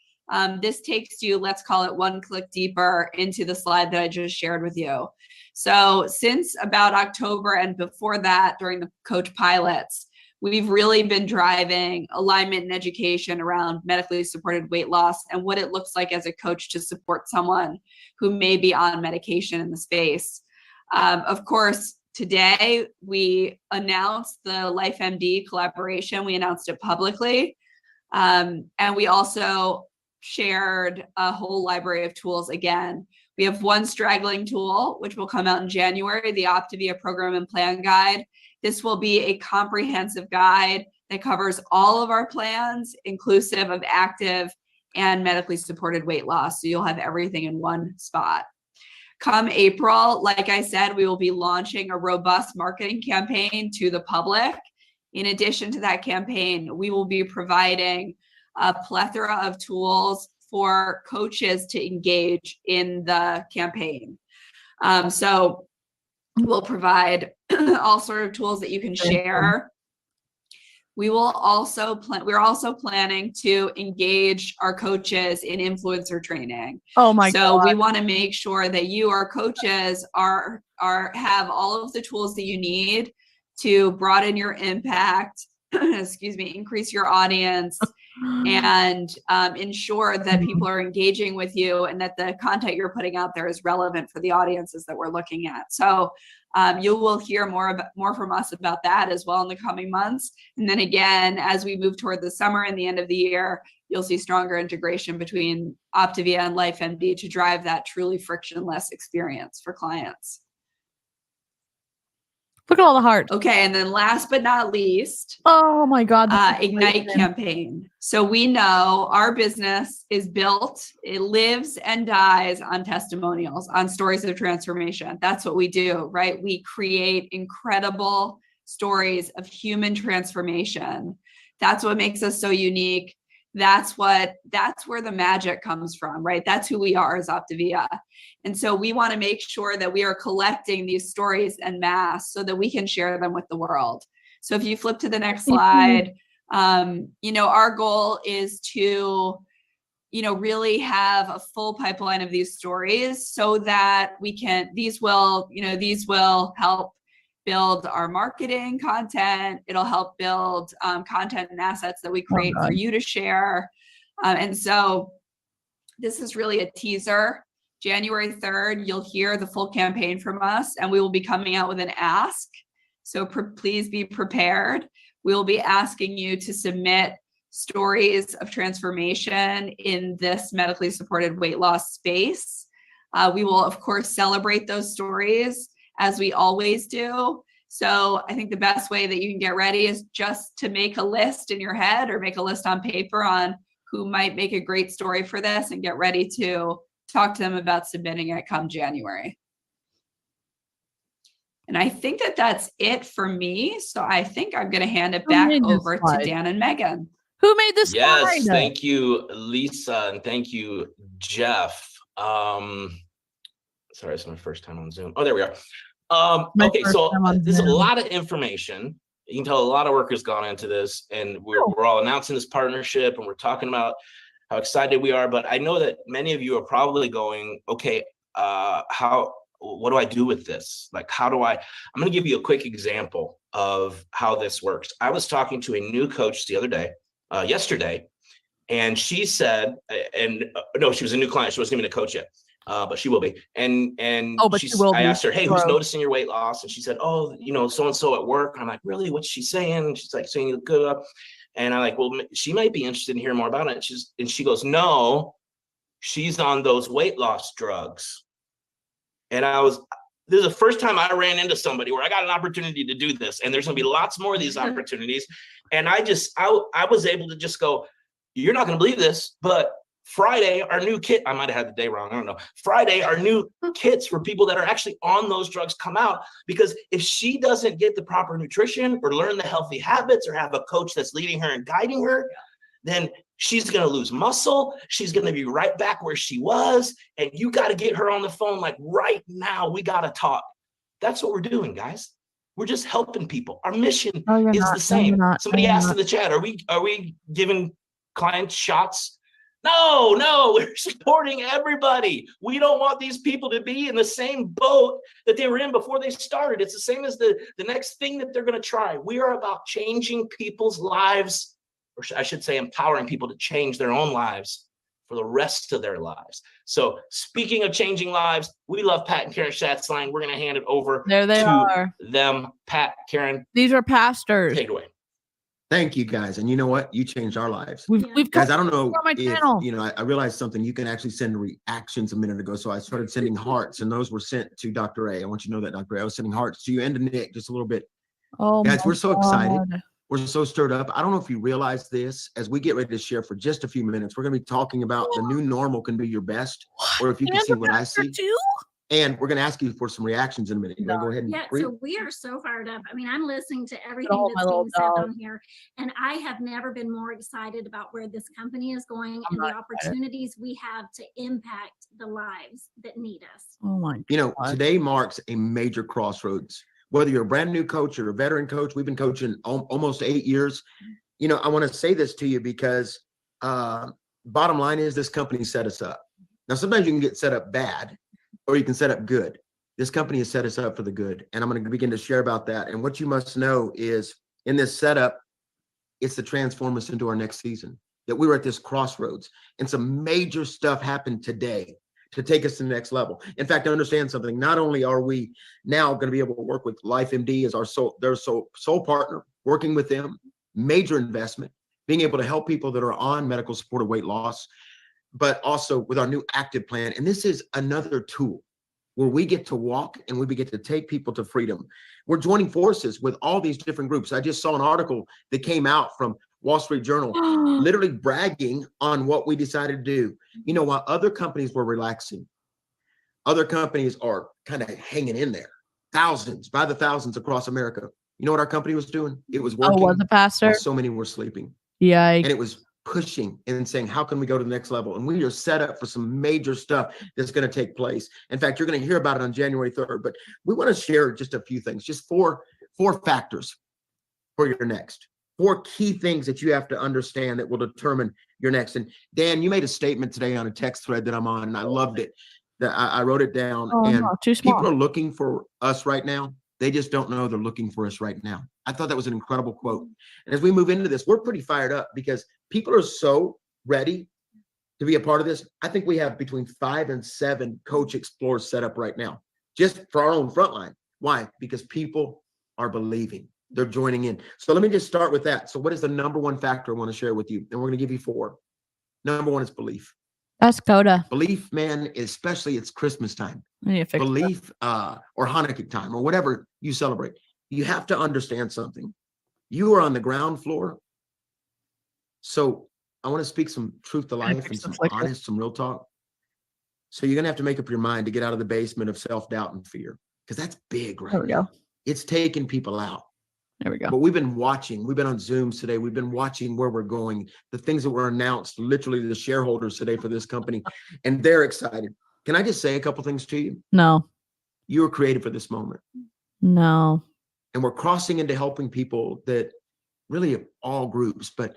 this takes you, let's call it one click deeper into the slide that I just shared with you. So since about October and before that, during the coach pilots, we've really been driving alignment and education around medically supported weight loss and what it looks like as a coach to support someone who may be on medication in the space. Of course, today we announced the LifeMD collaboration. We announced it publicly. And we also shared a whole library of tools again. We have one straggling tool, which will come out in January, the Opavia Program and Plan Guide. This will be a comprehensive guide that covers all of our plans, inclusive of active and medically supported weight loss. So you'll have everything in one spot. Come April, like I said, we will be launching a robust marketing campaign to the public. In addition to that campaign, we will be providing a plethora of tools for coaches to engage in the campaign. So we'll provide all sort of tools that you can share. We will also we're also planning to engage our coaches in influencer training. Oh my God. So we want to make sure that you, our coaches, have all of the tools that you need to broaden your impact, excuse me, increase your audience, and ensure that people are engaging with you and that the content you're putting out there is relevant for the audiences that we're looking at. So you will hear more from us about that as well in the coming months. And then again, as we move toward the summer and the end of the year, you'll see stronger integration between Opavia and LifeMD to drive that truly frictionless experience for clients. Look at all the hearts. Okay, and then last but not least, oh my God, Ignite campaign. So we know our business is built, it lives and dies on testimonials, on stories of transformation. That's what we do, right? We create incredible stories of human transformation. That's what makes us so unique. That's where the magic comes from, right? That's who we are as Opavia. And so we want to make sure that we are collecting these stories en masse so that we can share them with the world. So if you flip to the next slide, our goal is to, really have a full pipeline of these stories so that these will help build our marketing content. It'll help build content and assets that we create for you to share. And so this is really a teaser. January 3rd, you'll hear the full campaign from us, and we will be coming out with an ask. So please be prepared. We will be asking you to submit stories of transformation in this medically supported weight loss space. We will, of course, celebrate those stories as we always do. So I think the best way that you can get ready is just to make a list in your head or make a list on paper on who might make a great story for this, and get ready to talk to them about submitting it come January. And I think that that's it for me. So I think I'm going to hand it back over to Dan and Megan. Who made this Yes, slide? thank you, Lisa, and thank you, Jeff. Sorry, it's my first time on Zoom. Oh, there we are. Okay, so there's a lot of information. You can tell a lot of work has gone into this, and we're all announcing this partnership, and we're talking about how excited we are. But I know that many of you are probably going, okay, what do I do with this? Like, I'm going to give you a quick example of how this works. I was talking to a new coach the other day, yesterday, and she said, no, she was a new client. She wasn't even a coach yet. But she will be. I asked her, hey, who's noticing your weight loss? And she said, oh, so-and-so at work. And I'm like, really? What's she saying? And she's like, saying you look good. And I'm like, well, she might be interested in hearing more about it. And she goes, no, she's on those weight loss drugs. And this is the first time I ran into somebody where I got an opportunity to do this. And there's going to be lots more of these opportunities. And I was able to just go, you're not going to believe this, but Friday, our new kit, I might have had the day wrong, I don't know. Friday, our new kits for people that are actually on those drugs come out, because if she doesn't get the proper nutrition or learn the healthy habits or have a coach that's leading her and guiding her, then she's going to lose muscle. She's going to be right back where she was. And you got to get her on the phone like right now. We got to talk. That's what we're doing, guys. We're just helping people. Our mission is the same. Somebody asked in the chat, are we giving clients shots? No, we're supporting everybody. We don't want these people to be in the same boat that they were in before they started. It's the same as the next thing that they're going to try. We are about changing people's lives, or I should say empowering people to change their own lives for the rest of their lives. So speaking of changing lives, we love Pat and Karen Schatzline. We're going to hand it over to them. Pat, Karen. These are pastors. Take it away. Thank you, guys. And you know what? You changed our lives. We've guys, I don't know if, I realized something. You can actually send reactions a minute ago. So I started sending hearts, and those were sent to Dr. A. I want you to know that, Dr. A. I was sending hearts to you and to Nick just a little bit. Oh, guys, we're so excited. We're so stirred up. I don't know if you realize this. As we get ready to share for just a few minutes, we're going to be talking about the new normal can be your best, or if you can see what I see. And we're going to ask you for some reactions in a minute. You want to go ahead and read? So we are so fired up. I mean, I'm listening to everything that's being said on here, and I have never been more excited about where this company is going and the opportunities we have to impact the lives that need us. Oh my God. You know, today marks a major crossroads. Whether you're a brand new coach or a veteran coach, we've been coaching almost 8 years. You know, I want to say this to you because bottom line is this company set us up. Now, sometimes you can get set up bad, or you can set up good. This company has set us up for the good. And I'm going to begin to share about that. And what you must know is in this setup, it's to transform us into our next season, that we were at this crossroads and some major stuff happened today to take us to the next level. In fact, I understand something. Not only are we now going to be able to work with LifeMD as their sole partner, working with them, major investment, being able to help people that are on medical supported weight loss, but also with our new active plan. And this is another tool where we get to walk and we get to take people to freedom. We're joining forces with all these different groups. I just saw an article that came out from Wall Street Journal, literally bragging on what we decided to do. You know, while other companies were relaxing, other companies are kind of hanging in there, thousands, by the thousands across America. You know what our company was doing? It was working. Oh, was it, Pastor? While so many were sleeping. Yeah. And it was pushing and saying, how can we go to the next level? And we are set up for some major stuff that's going to take place. In fact, you're going to hear about it on January 3rd, but we want to share just a few things, just four factors for your next. 4 key things that you have to understand that will determine your next. And Dan, you made a statement today on a text thread that I'm on, and I loved it. That I wrote it down. And no, too small. people are looking for us right now. They just don't know they're looking for us right now. I thought that was an incredible quote. And as we move into this, we're pretty fired up because people are so ready to be a part of this. I think we have between 5 and 7 Coach Explorers set up right now, just for our own frontline. Why? Because people are believing. They're joining in. So let me just start with that. So what is the number 1 factor I want to share with you? And we're going to give you 4. Number 1 is belief. That's Coda. Belief, man, especially it's Christmas time. Belief, or Hanukkah time, or whatever you celebrate. You have to understand something. You are on the ground floor. So I want to speak some truth to life and some honest, some real talk. So you're going to have to make up your mind to get out of the basement of self-doubt and fear, because that's big right now. It's taking people out. There we go. But we've been watching. We've been on Zooms today. We've been watching where we're going, the things that were announced, literally the shareholders today for this company, and they're excited. Can I just say a couple things to you? No. You were created for this moment. No. And we're crossing into helping people that really of all groups, but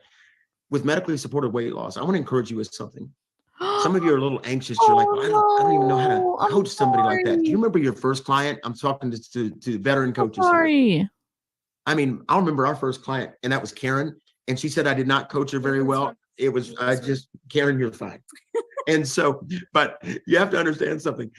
with medically supported weight loss. I want to encourage you with something. Some of you are a little anxious. You're like, well, I don't even know how to coach somebody like that. Do you remember your first client? I'm talking to veteran coaches. Sorry. I mean, I'll remember our first client, and that was Karen. And she said I did not coach her very well. It was, Karen, you're fine. And so, but you have to understand something.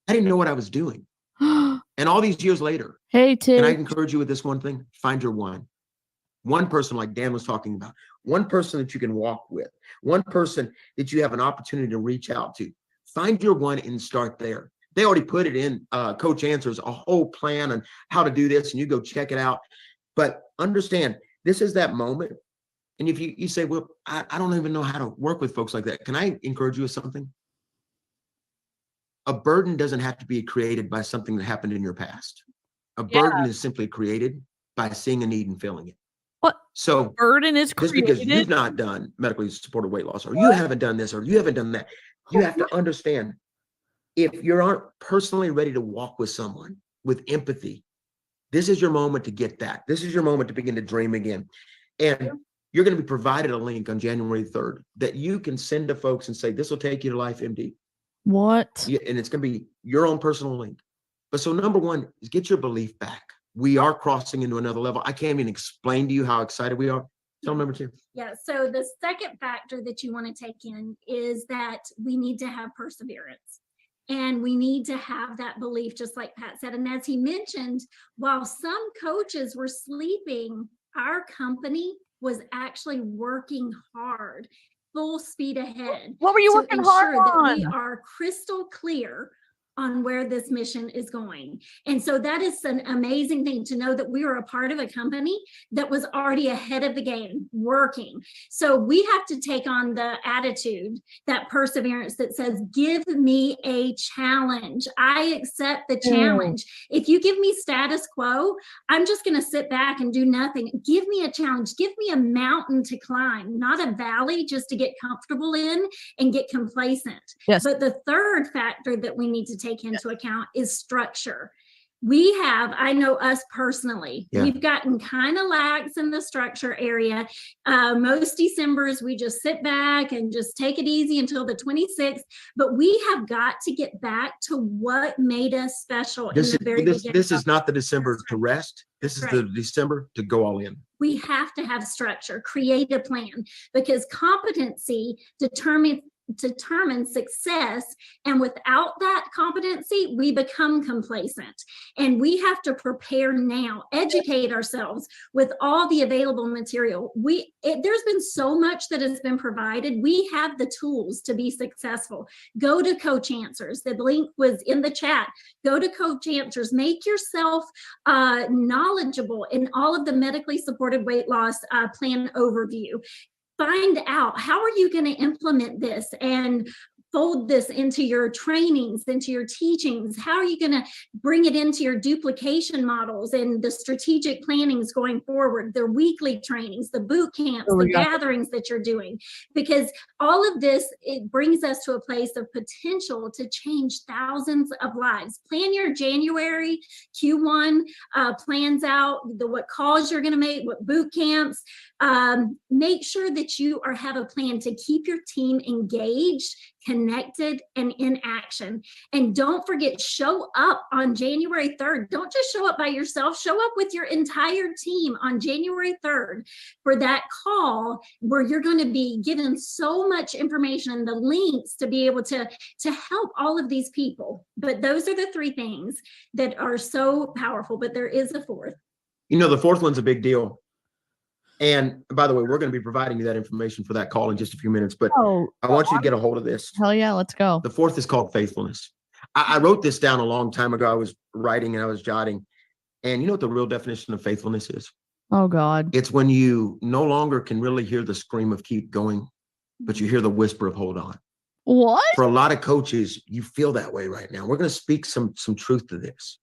I didn't know what I was doing. And all these years later, hey, Tim. And I encourage you with this one thing, find your one person like Dan was talking about, one person that you can walk with, one person that you have an opportunity to reach out to. Find your one and start there. They already put it in Coach Answers, a whole plan on how to do this, and you go check it out. But understand, this is that moment. And if you say, well, I don't even know how to work with folks like that. Can I encourage you with something? A burden doesn't have to be created by something that happened in your past. A burden is simply created by seeing a need and filling it. What? So burden is just created? because you've not done medically supported weight loss, or you haven't done this, or you haven't done that, you have to understand, if you aren't personally ready to walk with someone with empathy, this is your moment to get that. This is your moment to begin to dream again. And you're going to be provided a link on January 3rd that you can send to folks and say, this will take you to LifeMD. What? And it's going to be your own personal link. But so number 1 is get your belief back. We are crossing into another level. I can't even explain to you how excited we are. Tell them number 2. Yeah. So the second factor that you want to take in is that we need to have perseverance. And we need to have that belief, just like Pat said. And as he mentioned, while some coaches were sleeping, our company was actually working hard, full speed ahead. What were you working hard on? That we are crystal clear on where this mission is going. And so that is an amazing thing to know that we are a part of a company that was already ahead of the game, working. So we have to take on the attitude, that perseverance that says, give me a challenge. I accept the challenge. If you give me status quo, I'm just going to sit back and do nothing. Give me a challenge. Give me a mountain to climb, not a valley just to get comfortable in and get complacent. Yes. But the third factor that we need to take into account is structure. We have, I know us personally, we've gotten kind of lax in the structure area. Most Decembers, we just sit back and just take it easy until the 26th. But we have got to get back to what made us special in the very beginning. This is not the December to rest. This is the December to go all in. We have to have structure, create a plan, because competency determines determine success. And without that competency, we become complacent. And we have to prepare now, educate ourselves with all the available material. There's been so much that has been provided. We have the tools to be successful. Go to Coach Answers. The link was in the chat. Go to Coach Answers. Make yourself knowledgeable in all of the medically supported weight loss plan overview. Find out, how are you going to implement this and fold this into your trainings, into your teachings? How are you going to bring it into your duplication models and the strategic plannings going forward, the weekly trainings, the boot camps, the gatherings that you're doing? Because all of this, it brings us to a place of potential to change thousands of lives. Plan your January Q1 plans out, what calls you're going to make, what boot camps. Make sure that you have a plan to keep your team engaged, connected, and in action. And don't forget, show up on January 3rd. Don't just show up by yourself. Show up with your entire team on January 3rd for that call where you're going to be given so much information and the links to be able to help all of these people. But those are the three things that are so powerful, but there is a fourth. You know, the fourth one's a big deal. And by the way, we're going to be providing you that information for that call in just a few minutes, but I want you to get a hold of this. Hell yeah, let's go. The fourth is called faithfulness. I wrote this down a long time ago. I was writing and I was jotting. And you know what the real definition of faithfulness is? Oh God. It's when you no longer can really hear the scream of keep going, but you hear the whisper of hold on. What? For a lot of coaches, you feel that way right now. We're going to speak some truth to this.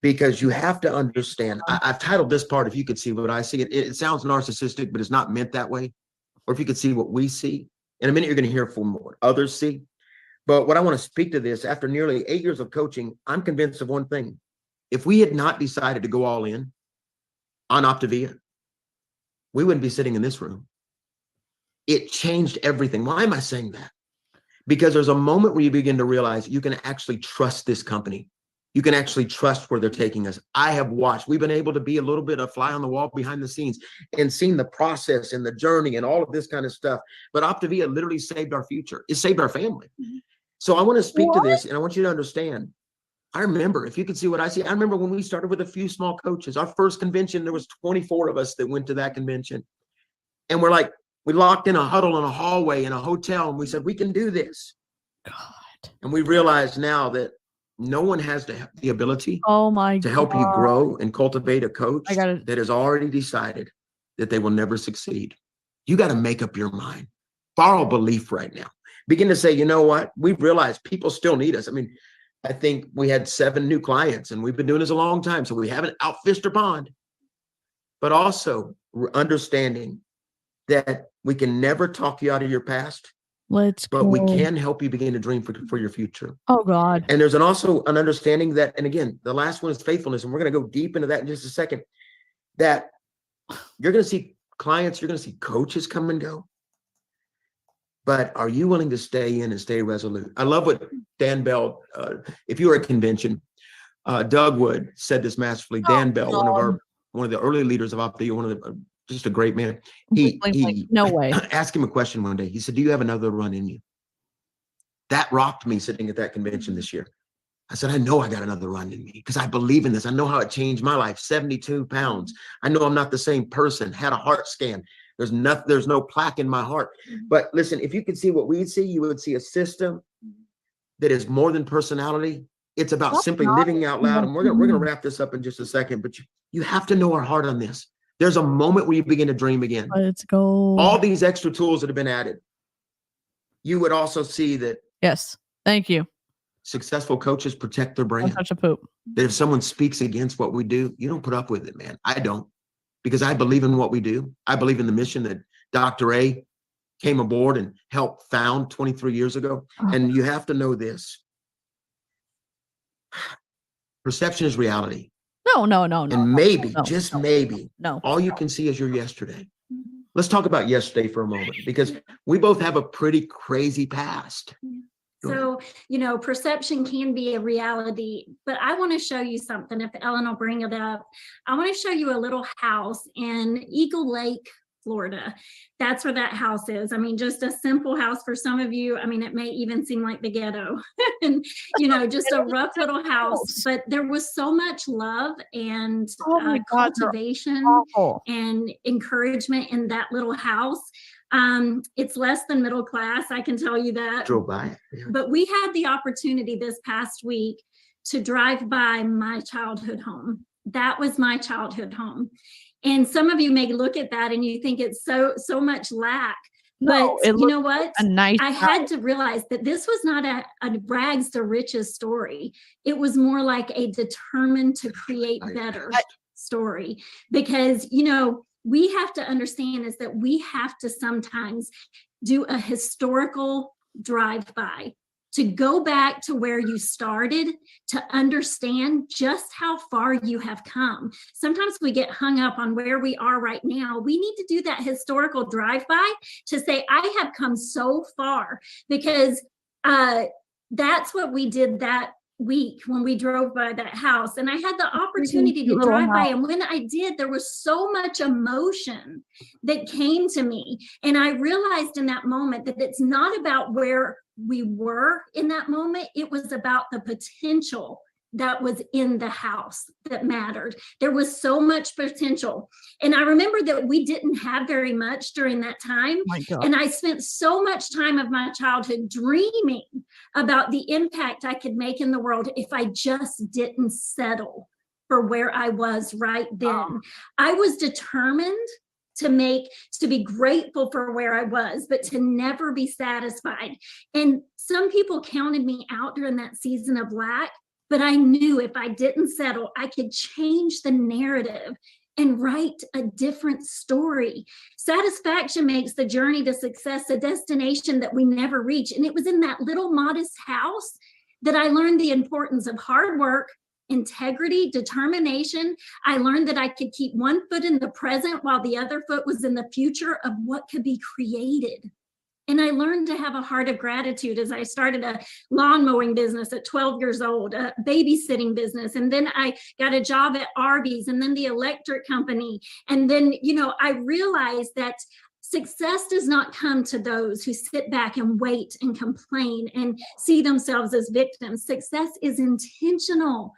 Because you have to understand, I've titled this part, if you could see what I see, it sounds narcissistic, but it's not meant that way. Or if you could see what we see. In a minute, you're going to hear from what others see. But what I want to speak to this, after nearly 8 years of coaching, I'm convinced of one thing. If we had not decided to go all in on Opavia, we wouldn't be sitting in this room. It changed everything. Why am I saying that? Because there's a moment where you begin to realize you can actually trust this company. You can actually trust where they're taking us. I have watched, we've been able to be a little bit of fly on the wall behind the scenes and seen the process and the journey and all of this kind of stuff. But Opavia literally saved our future. It saved our family. So I want to speak to this, and I want you to understand. I remember, if you could see what I see, I remember when we started with a few small coaches. Our first convention, there was 24 of us that went to that convention. And we're like, we locked in a huddle in a hallway in a hotel, and we said, we can do this. God. And we realized now that no one has the ability to help you grow and cultivate a coach that has already decided that they will never succeed. You got to make up your mind. Borrow belief right now. Begin to say, you know what? We've realized people still need us. I mean, I think we had 7 new clients and we've been doing this a long time. So we haven't outfished our pond, but also understanding that we can never talk you out of your past. But we can help you begin to dream for your future. Oh God. And there's also an understanding that, and again, the last one is faithfulness. And we're going to go deep into that in just a second, that you're going to see clients, you're going to see coaches come and go. But are you willing to stay in and stay resolute? I love what Dan Bell, if you were at convention, Doug Wood said this masterfully. Dan Bell, one of the early leaders of Opavia, just a great man. He no way. Asked him a question one day. He said, do you have another run in you? That rocked me sitting at that convention this year. I said, I know I got another run in me because I believe in this. I know how it changed my life. 72 pounds. I know I'm not the same person. Had a heart scan. There's no plaque in my heart. But listen, if you could see what we see, you would see a system that is more than personality. It's about simply living out loud. And we're gonna wrap this up in just a second, but you have to know our heart on this. There's a moment where you begin to dream again. Let's go. All these extra tools that have been added. You would also see that. Yes. Thank you. Successful coaches protect their brand. Such a poop. That if someone speaks against what we do, you don't put up with it, man. I don't. Because I believe in what we do. I believe in the mission that Dr. A came aboard and helped found 23 years ago. And you have to know this. Perception is reality. No. And maybe, just maybe, all you can see is your yesterday. Let's talk about yesterday for a moment, because we both have a pretty crazy past. So, perception can be a reality, but I want to show you something. If Ellen will bring it up, I want to show you a little house in Eagle Lake, Florida. That's where that house is. I mean, just a simple house for some of you. I mean, it may even seem like the ghetto and, you know, just a rough little house, but there was so much love and cultivation and encouragement in that little house. It's less than middle class, I can tell you that. Drove by. Yeah. But we had the opportunity this past week to drive by my childhood home. That was my childhood home. And some of you may look at that and you think it's so much lack. But you know what? I had to realize that this was not a rags to riches story. It was more like a determined to create better story. Because, you know, we have to understand is that we have to sometimes do a historical drive-by to go back to where you started, to understand just how far you have come. Sometimes we get hung up on where we are right now. We need to do that historical drive-by to say, I have come so far, because that's what we did that week when we drove by that house. And I had the opportunity to drive by, and when I did, there was so much emotion that came to me. And I realized in that moment that it's not about where we were in that moment. It was about the potential that was in the house that mattered. There was so much potential. And I remember that we didn't have very much during that time. And I spent so much time of my childhood dreaming about the impact I could make in the world if I just didn't settle for where I was right then. I was determined to be grateful for where I was, but to never be satisfied. And some people counted me out during that season of lack, but I knew if I didn't settle, I could change the narrative and write a different story. Satisfaction makes the journey to success a destination that we never reach. And it was in that little modest house that I learned the importance of hard work, integrity, determination. I learned that I could keep one foot in the present while the other foot was in the future of what could be created. And I learned to have a heart of gratitude as I started a lawn mowing business at 12 years old, a babysitting business. And then I got a job at Arby's and then the electric company. And then, you know, I realized that success does not come to those who sit back and wait and complain and see themselves as victims. Success is intentional.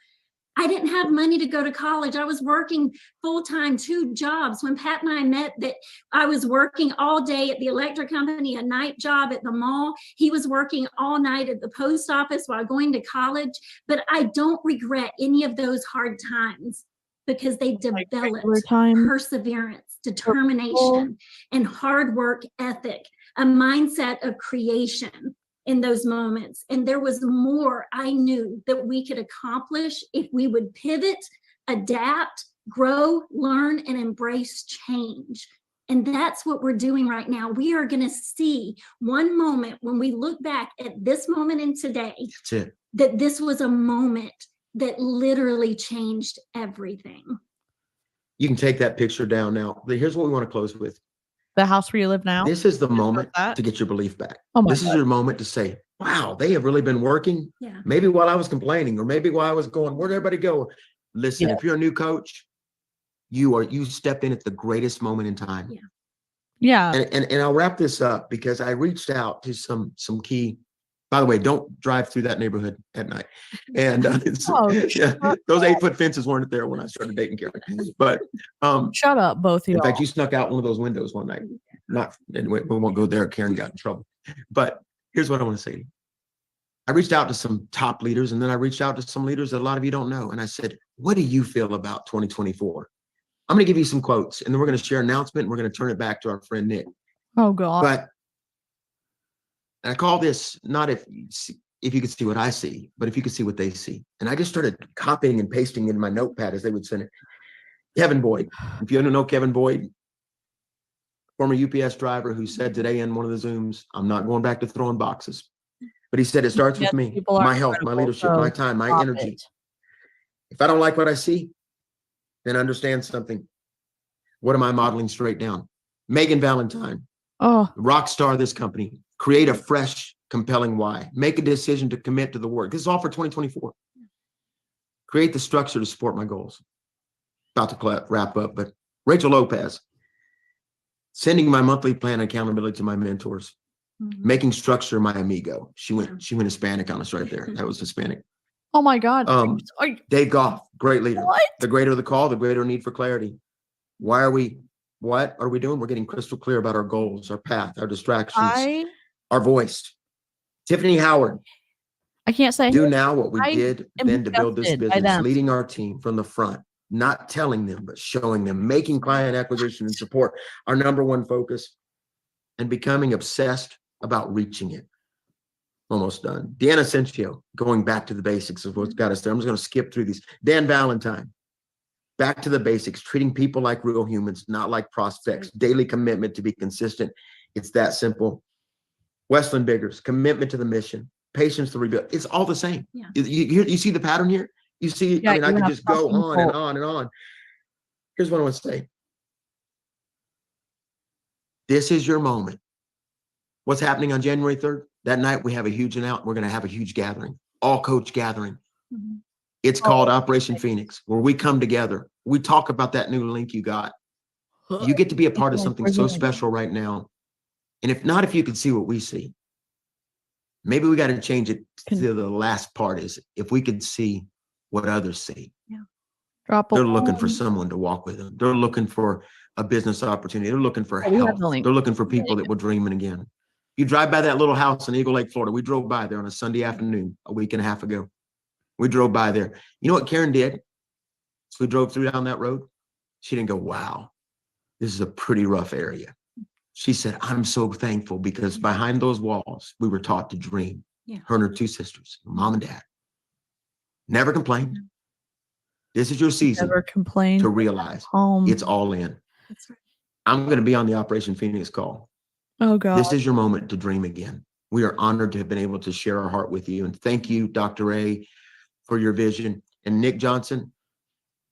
I didn't have money to go to college. I was working full-time, 2 jobs. When Pat and I met, that I was working all day at the electric company, a night job at the mall. He was working all night at the post office while going to college. But I don't regret any of those hard times because they developed perseverance, determination, and hard work ethic, a mindset of creation in those moments. And there was more I knew that we could accomplish if we would pivot, adapt, grow, learn, and embrace change. And that's what we're doing right now. We are going to see one moment when we look back at this moment in today, that this was a moment that literally changed everything. You can take that picture down now. Here's what we want to close with. The house where you live now? This is the moment to get your belief back. This is your moment to say, wow, they have really been working. Yeah. Maybe while I was complaining, or maybe while I was going, where'd everybody go? Listen, if you're a new coach, you stepped in at the greatest moment in time. Yeah. And I'll wrap this up because I reached out to some key. By the way, don't drive through that neighborhood at night. And those 8-foot fences weren't there when I started dating Karen. But shut up, both of you. In fact, you snuck out one of those windows one night. And we won't go there. Karen got in trouble. But here's what I want to say. I reached out to some top leaders, and then I reached out to some leaders that a lot of you don't know. And I said, what do you feel about 2024? I'm going to give you some quotes, and then we're going to share an announcement, and we're going to turn it back to our friend Nick. Oh, God. But I call this not if you could see what I see, but if you could see what they see. And I just started copying and pasting in my notepad as they would send it. Kevin Boyd. If you don't know Kevin Boyd, former UPS driver who said today in one of the Zooms, I'm not going back to throwing boxes. But he said, it starts with me, my health, my leadership, my time, my energy. If I don't like what I see, then understand something. What am I modeling straight down? Megan Valentine, rock star of this company. Create a fresh, compelling why. Make a decision to commit to the work. This is all for 2024. Create the structure to support my goals. About to wrap up, but Rachel Lopez Sending my monthly plan accountability to my mentors, making structure my amigo. She went Hispanic on us right there. That was Hispanic. Oh my God. Dave Goff, great leader. What? The greater the call, the greater need for clarity. What are we doing? We're getting crystal clear about our goals, our path, our distractions, our voice. Tiffany Howard. I can't say. Do now what we did then to build this disgusted by business, them. leading our team from the front, not telling them, but showing them, making client acquisition and support our number one focus, and becoming obsessed about reaching it. Almost done. Deanna Asensio, going back to the basics of what's got us there. I'm just going to skip through these. Dan Valentine, back to the basics, treating people like real humans, not like prospects. Daily commitment to be consistent. It's that simple. Westlin Biggers, commitment to the mission, patience to rebuild. It's all the same. Yeah. You see the pattern here? You see, I mean, I could just go on and on and on. Here's what I want to say. This is your moment. What's happening on January 3rd? That night, we have a huge announcement. We're going to have a huge gathering, all coach gathering. It's called Operation Phoenix, where we come together. We talk about that new link you got. You get to be a part of something so special right now. And if you could see what we see, maybe we got to change it to the last part is if we could see what others see. Yeah. They're looking for someone to walk with them. They're looking for a business opportunity. They're looking for help. They're looking for people that were dreaming again. You drive by that little house in Eagle Lake, Florida. We drove by there on a Sunday afternoon a week and a half ago. We drove by there. You know what Karen did? So we drove through down that road. She didn't go, wow, this is a pretty rough area. She said, I'm so thankful because behind those walls, we were taught to dream. Yeah. Her and her two sisters, mom and dad. Never complained. This is your season Never complained. to realize it's all in. That's right. I'm going to be on the Operation Phoenix call. Oh, God. This is your moment to dream again. We are honored to have been able to share our heart with you. And thank you, Dr. A, for your vision. And Nick Johnson,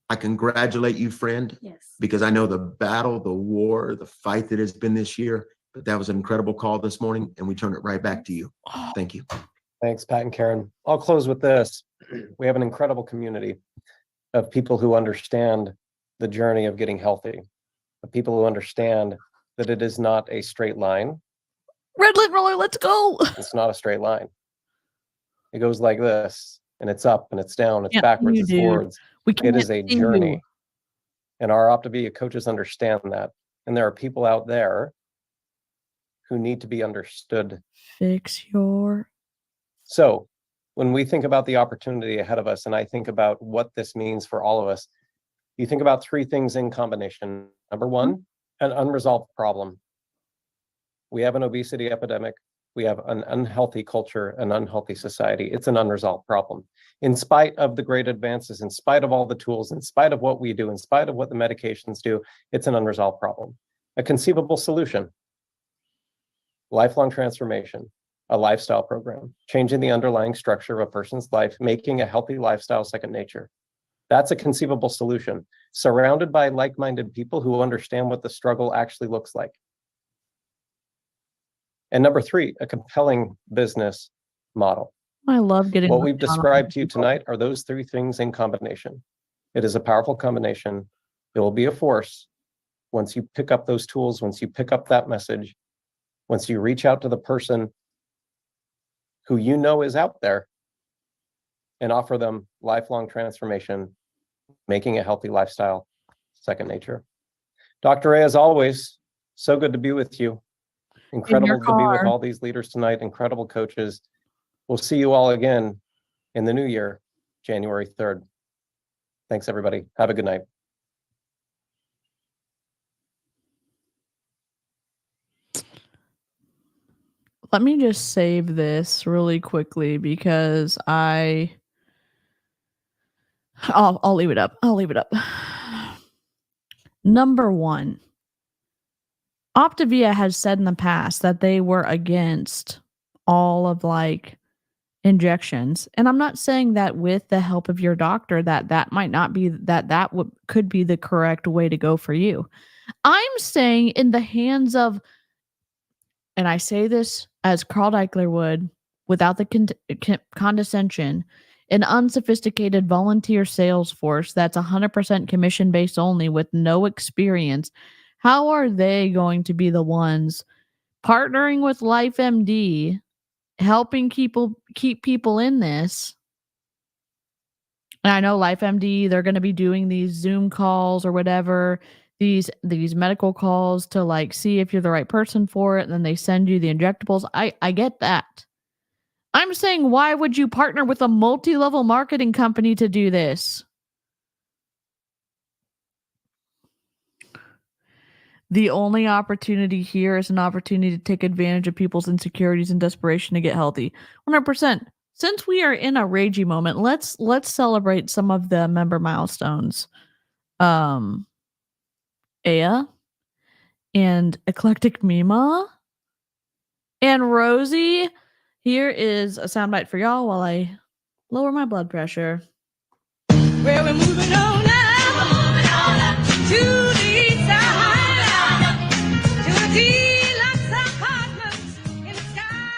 I congratulate you, friend, because I know the battle, the war, the fight that has been this year, but that was an incredible call this morning, and we turn it right back to you. Thank you. Thanks, Pat and Karen. I'll close with this. We have an incredible community of people who understand the journey of getting healthy, of people who understand that it is not a straight line. Red lint roller, let's go. It's not a straight line. It goes like this, and it's up, and it's down, it's backwards, it's forwards. It is a journey. And our Opavia coaches understand that. And there are people out there who need to be understood. Fix your. So when we think about the opportunity ahead of us, and I think about what this means for all of us, you think about three things in combination. Number one, an unresolved problem. We have an obesity epidemic. We have an unhealthy culture, an unhealthy society. It's an unresolved problem. In spite of the great advances, in spite of all the tools, in spite of what we do, in spite of what the medications do, it's an unresolved problem. A conceivable solution, lifelong transformation, a lifestyle program, changing the underlying structure of a person's life, making a healthy lifestyle second nature. That's a conceivable solution, surrounded by like-minded people who understand what the struggle actually looks like. And number three, a compelling business model. I love getting what we've described to you tonight are those three things in combination. It is a powerful combination. It will be a force once you pick up those tools, once you pick up that message, once you reach out to the person who you know is out there and offer them lifelong transformation, making a healthy lifestyle second nature. Dr. A, as always, so good to be with you. Incredible to be with all these leaders tonight, incredible coaches. We'll see you all again in the new year, January 3rd. Thanks, everybody. Have a good night. Let me just save this really quickly because I'll leave it up. I'll leave it up. Number one, Opavia has said in the past that they were against all of injections. And I'm not saying that with the help of your doctor that might not be could be the correct way to go for you. I'm saying in the hands of, and I say this as Carl Deichler would, without the condescension, an unsophisticated volunteer sales force that's 100% commission based only with no experience How are they going to be the ones partnering with LifeMD, helping keep people in this? And I know LifeMD, they're going to be doing these Zoom calls or whatever, these medical calls to like see if you're the right person for it, and then they send you the injectables. I get that. I'm saying, why would you partner with a multi-level marketing company to do this? The only opportunity here is an opportunity to take advantage of people's insecurities and desperation to get healthy. 100%. Since we are in a ragey moment, let's celebrate some of the member milestones. Aya and Eclectic Mima and Rosie. Here is a soundbite for y'all while I lower my blood pressure. Well, we're moving on up to the side, to a deluxe apartment in the sky.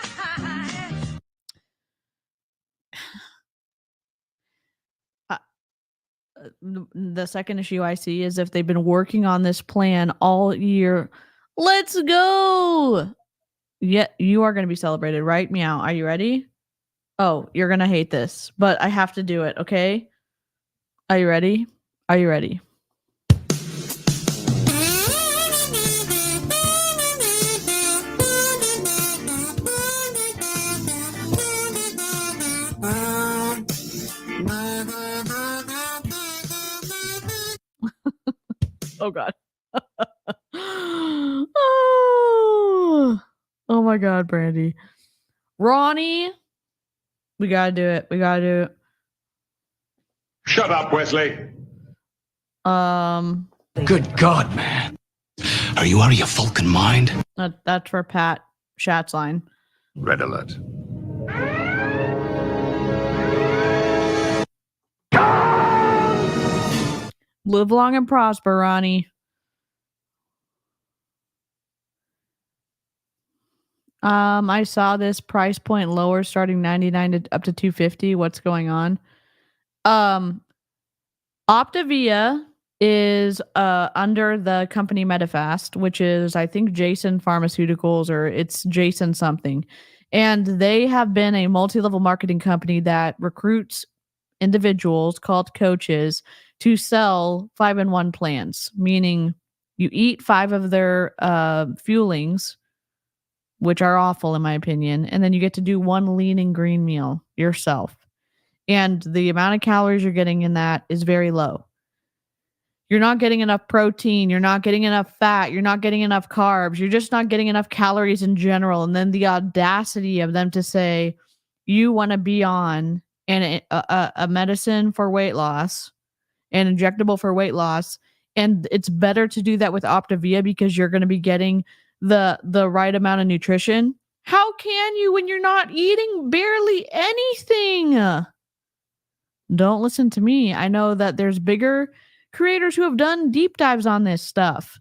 The second issue I see is if they've been working on this plan all year. Let's go. Yeah, you are going to be celebrated, right? Meow. Are you ready? Oh, you're going to hate this, but I have to do it, okay? Are you ready? Are you ready? Oh, God. Oh, my God, Brandy. Ronnie, we got to do it. We got to do it. Shut up, Wesley. Good God, man. Are you out of your fucking mind? That's for Pat Schatzline. Red alert. Live long and prosper, Ronnie. I saw this price point lower, starting 99 to up to 250. What's going on? Opavia is under the company Medifast, which is, I think, Jason Pharmaceuticals, or it's Jason something. And they have been a multi-level marketing company that recruits individuals called coaches to sell 5-in-1 plans, meaning you eat 5 of their fuelings, which are awful in my opinion, and then you get to do 1 lean and green meal yourself. And the amount of calories you're getting in that is very low. You're not getting enough protein. You're not getting enough fat. You're not getting enough carbs. You're just not getting enough calories in general. And then the audacity of them to say you want to be on a medicine for weight loss, an injectable for weight loss, and it's better to do that with Opavia because you're going to be getting the right amount of nutrition. How can you when you're not eating barely anything? Don't listen to me. I know that there's bigger creators who have done deep dives on this stuff.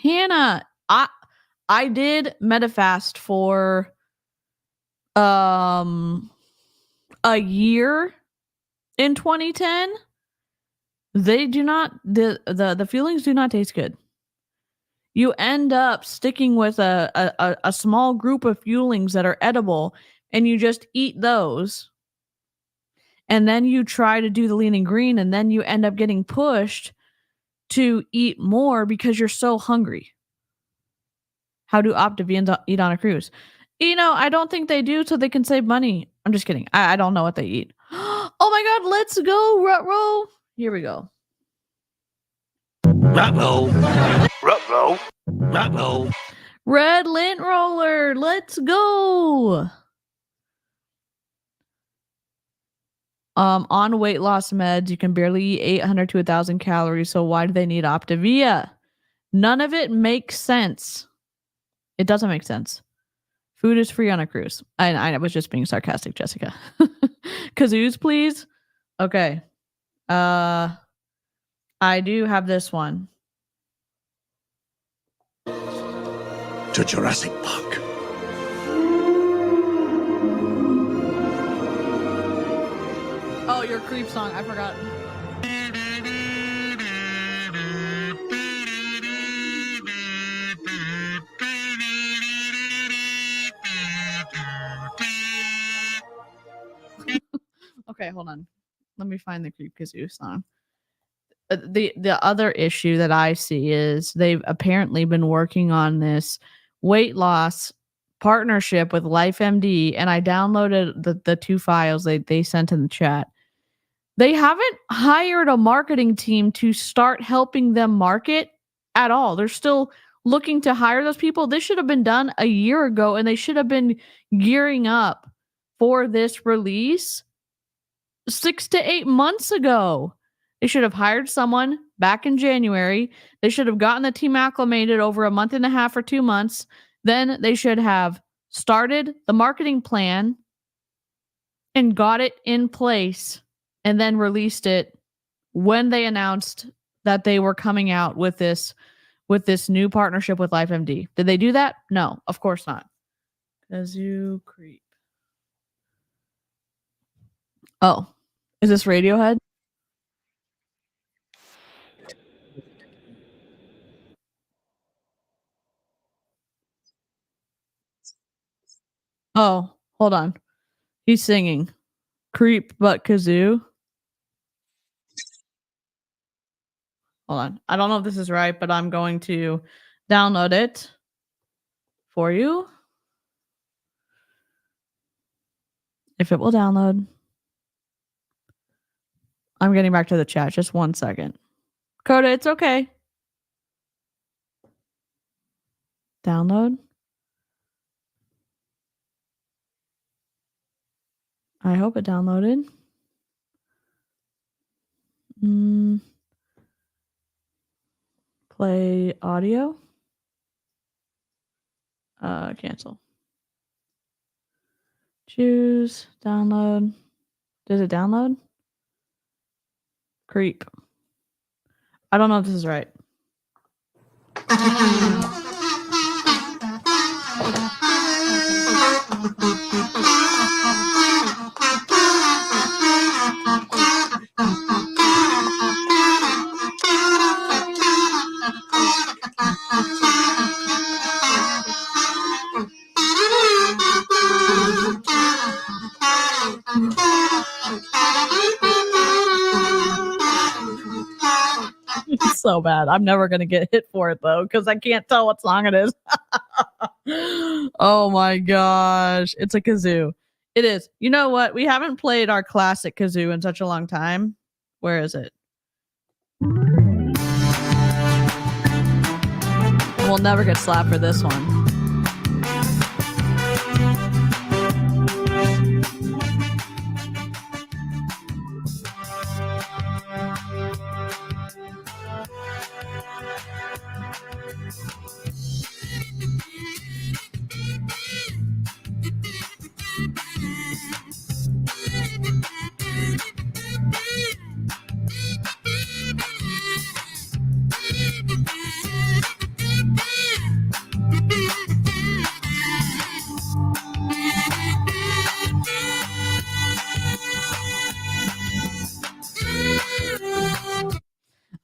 Hannah, I did Medifast for a year in 2010. They do not, the feelings do not taste good. You end up sticking with a small group of fuelings that are edible, and you just eat those. And then you try to do the lean and green, and then you end up getting pushed to eat more because you're so hungry. How do Optavians eat on a cruise? I don't think they do, so they can save money. I'm just kidding. I don't know what they eat. Oh my God, let's go, Rutro. Here we go. Ruh-roh. Ruh-roh. Ruh-roh. Red lint roller. Let's go. On weight loss meds, you can barely eat 800 to 1,000 calories. So why do they need Opavia? None of it makes sense. It doesn't make sense. Food is free on a cruise. I was just being sarcastic, Jessica. Kazoos, please. Okay. I do have this one. To Jurassic Park. Oh, your creep song. I forgot. Okay, hold on. Let me find the Creep Kazoo song. The other issue that I see is they've apparently been working on this weight loss partnership with LifeMD, and I downloaded the 2 files they sent in the chat. They haven't hired a marketing team to start helping them market at all. They're still looking to hire those people. This should have been done a year ago, and they should have been gearing up for this release 6 to 8 months ago. They should have hired someone back in January. They should have gotten the team acclimated over a month and a half or 2 months. Then they should have started the marketing plan and got it in place and then released it when they announced that they were coming out with this new partnership with LifeMD. Did they do that? No, of course not. Kazoo Creep. Oh, is this Radiohead? Oh, hold on. He's singing Creep but Kazoo. Hold on. I don't know if this is right, but I'm going to download it for you. If it will download. I'm getting back to the chat. Just 1 second. Coda, it's okay. Download. I hope it downloaded. Play audio. Cancel. Choose. Download. Does it download? Creep. I don't know if this is right. It's so bad. I'm never going to get hit for it, though, because I can't tell what song it is. Oh, my gosh. It's a kazoo. It is. You know what? We haven't played our classic kazoo in such a long time. Where is it? We'll never get slapped for this one.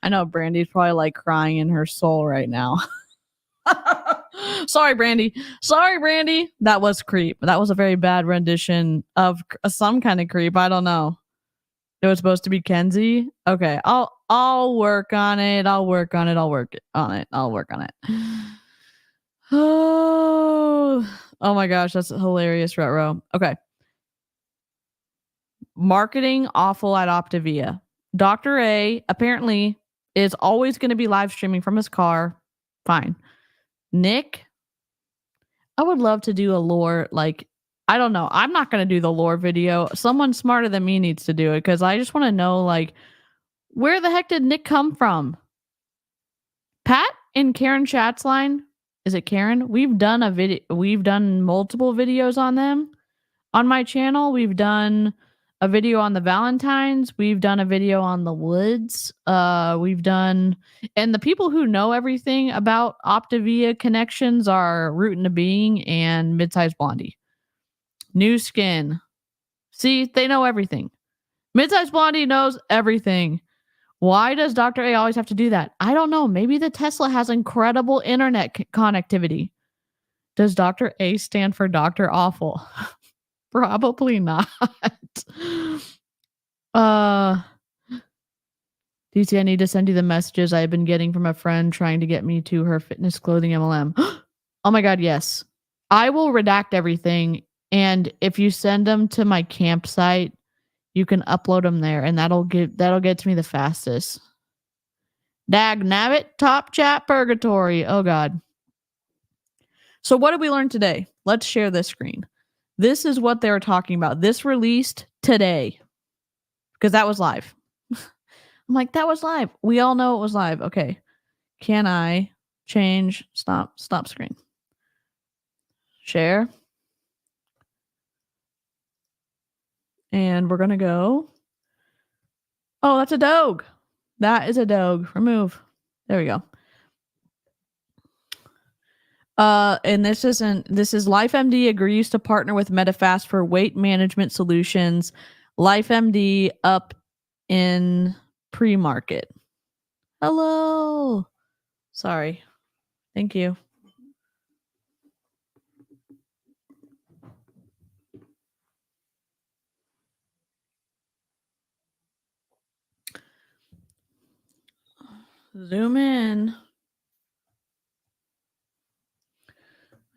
I know Brandy's probably like crying in her soul right now. Sorry, Brandy. Sorry, Brandy. That was Creep. That was a very bad rendition of some kind of Creep. I don't know. It was supposed to be Kenzie. Okay, I'll work on it. I'll work on it. Oh my gosh, that's hilarious, Retro. Okay. Marketing awful at Opavia. Dr. A apparently is always going to be live streaming from his car. Fine. Nick, I would love to do a lore, like, I don't know. I'm not going to do the lore video. Someone smarter than me needs to do it because I just want to know, like, where the heck did Nick come from? Pat in Karen chat's line. Is it Karen? We've done a video. We've done multiple videos on them on my channel. We've done a video on the Valentines. We've done a video on the Woods. We've done, and the people who know everything about Opavia connections are Root into Being and Midsize Blondie. New Skin. See, they know everything. Midsize Blondie knows everything. Why does Dr. A always have to do that? I don't know. Maybe the Tesla has incredible internet connectivity. Does Dr. A stand for Dr. Awful? Probably not. DC, I need to send you the messages I've been getting from a friend trying to get me to her fitness clothing MLM. Oh my God, yes. I will redact everything, and if you send them to my campsite, you can upload them there, and that'll get to me the fastest. Dag nabbit, top chat purgatory. Oh God. So what did we learn today? Let's share this screen. This is what they were talking about. This released today because that was live. I'm like, that was live. We all know it was live. Okay. Can I change? Stop screen. Share. And we're going to go. Oh, that's a dog. That is a dog. Remove. There we go. And this is LifeMD agrees to partner with Medifast for weight management solutions. LifeMD up in pre-market. Hello. Sorry. Thank you. Zoom in.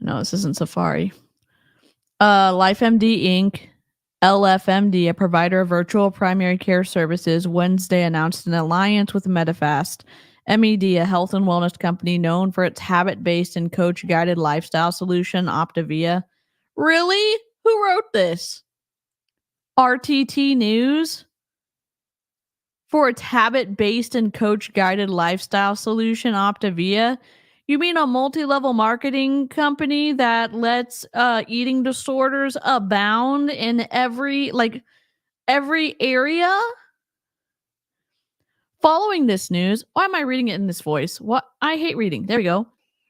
No, this isn't Safari. LifeMD Inc., LFMD, a provider of virtual primary care services, Wednesday announced an alliance with Medifast, MED, a health and wellness company known for its habit-based and coach-guided lifestyle solution, Opavia. Really? Who wrote this? RTT News? For its habit-based and coach-guided lifestyle solution, Opavia? You mean a multi-level marketing company that lets eating disorders abound in every area? Following this news, why am I reading it in this voice? What? I hate reading. There we go.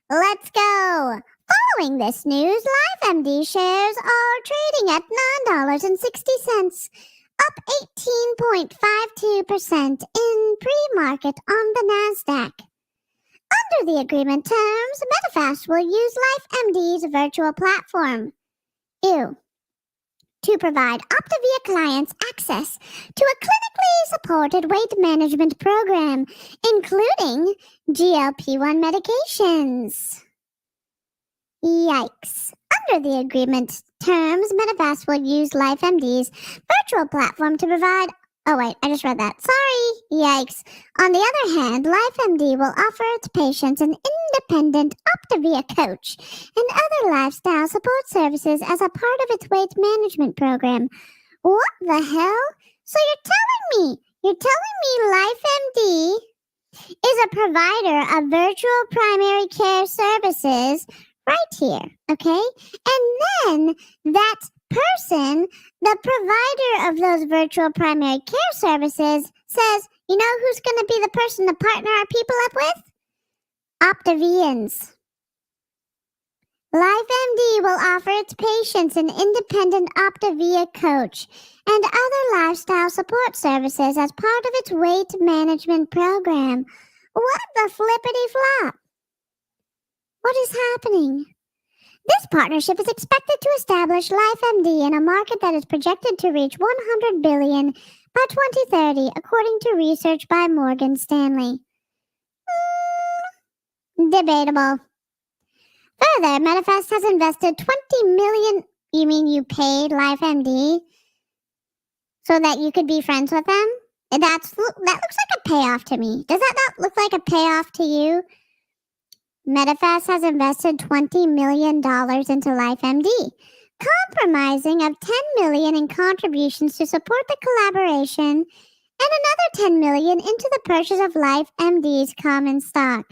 Let's go. Following this news, LifeMD shares are trading at $9.60, up 18.52% in pre-market on the NASDAQ. Under the agreement terms, Medifast will use LifeMD's virtual platform, to provide Opavia clients access to a clinically supported weight management program, including GLP-1 medications. Yikes. Under the agreement terms, Medifast will use LifeMD's virtual platform to provide... Oh, wait, I just read that. Sorry. Yikes. On the other hand, LifeMD will offer its patients an independent Opavia coach and other lifestyle support services as a part of its weight management program. What the hell? So you're telling me LifeMD is a provider of virtual primary care services right here, okay? And then that person, the provider of those virtual primary care services, says, you know who's going to be the person to partner our people up with? Optavians. LifeMD will offer its patients an independent Opavia coach and other lifestyle support services as part of its weight management program. What the flippity-flop? What is happening? This partnership is expected to establish LifeMD in a market that is projected to reach $100 billion by 2030, according to research by Morgan Stanley. Debatable. Further, Medifast has invested $20 million. You mean you paid LifeMD so that you could be friends with them? That looks like a payoff to me. Does that not look like a payoff to you? Medifast has invested $20 million into LifeMD, comprising of $10 million in contributions to support the collaboration and another $10 million into the purchase of LifeMD's common stock.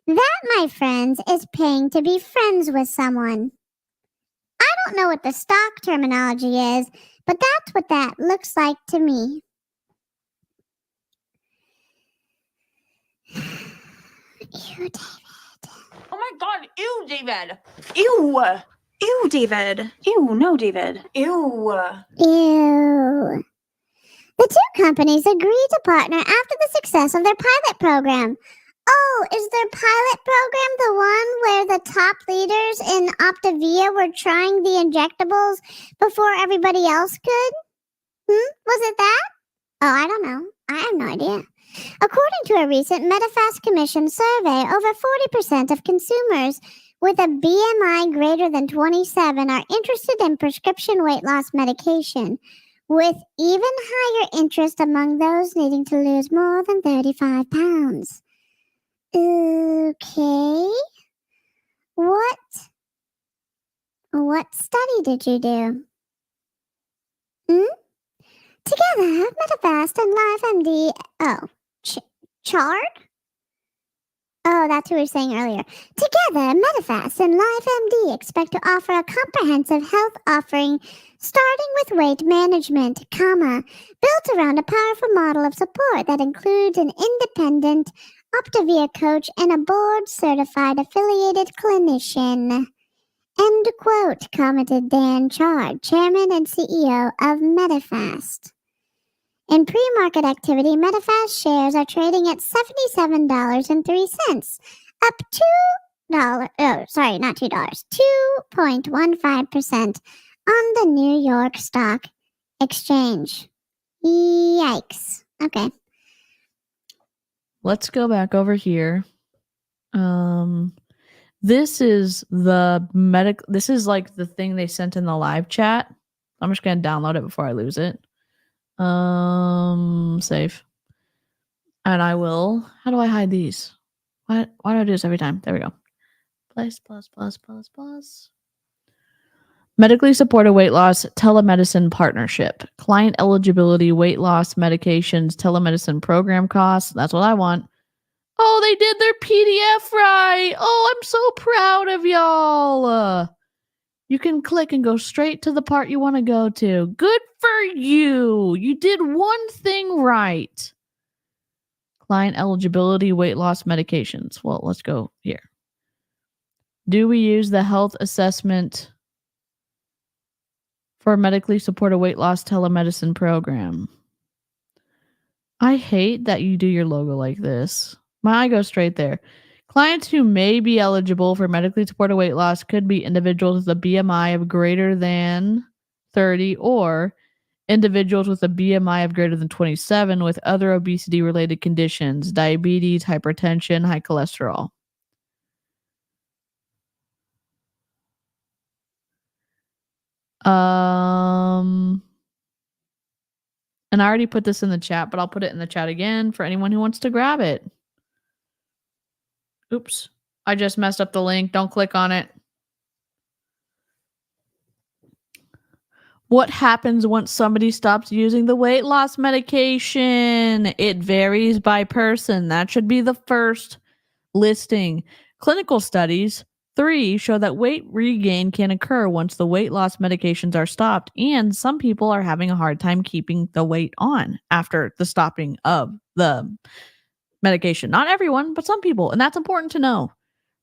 That, my friends, is paying to be friends with someone. I don't know what the stock terminology is, but that's what that looks like to me. Ew, David. Oh my God. Ew, David. Ew. Ew, David. Ew, no, David. Ew. Ew. The two companies agreed to partner after the success of their pilot program. Oh, is their pilot program the one where the top leaders in Opavia were trying the injectables before everybody else could? Was it that? I don't know. I have no idea. According to a recent Medifast Commission survey, over 40% of consumers with a BMI greater than 27 are interested in prescription weight loss medication, with even higher interest among those needing to lose more than 35 pounds. Okay. What study did you do? Together, Medifast and LifeMD. Chard? Oh, that's what we were saying earlier. Together, Medifast and LifeMD expect to offer a comprehensive health offering starting with weight management, built around a powerful model of support that includes an independent Opavia coach and a board-certified affiliated clinician. End quote, commented Dan Chard, chairman and CEO of Medifast. In pre-market activity, Medifast shares are trading at $77.03, up $2.15% on the New York Stock Exchange. Yikes. Okay. Let's go back over here. This is this is like the thing they sent in the live chat. I'm just going to download it before I lose it. Save. And I will. How do I hide these? Why do I do this every time? There we go. Plus. Medically supported weight loss telemedicine partnership. Client eligibility, weight loss medications, telemedicine program costs. That's what I want. Oh, they did their PDF right. Oh, I'm so proud of y'all. You can click and go straight to the part you want to go to. Good for you. You did one thing right. Client eligibility, weight loss medications. Well, let's go here. Do we use the health assessment for medically supported weight loss telemedicine program? I hate that you do your logo like this. My eye goes straight there. Clients who may be eligible for medically supported weight loss could be individuals with a BMI of greater than 30 or individuals with a BMI of greater than 27 with other obesity-related conditions, diabetes, hypertension, high cholesterol. And I already put this in the chat, but I'll put it in the chat again for anyone who wants to grab it. Oops. I just messed up the link. Don't click on it. What happens once somebody stops using the weight loss medication? It varies by person. That should be the first listing. Clinical studies 3 show that weight regain can occur once the weight loss medications are stopped, and some people are having a hard time keeping the weight on after the stopping of the medication. Not everyone, but some people, and that's important to know.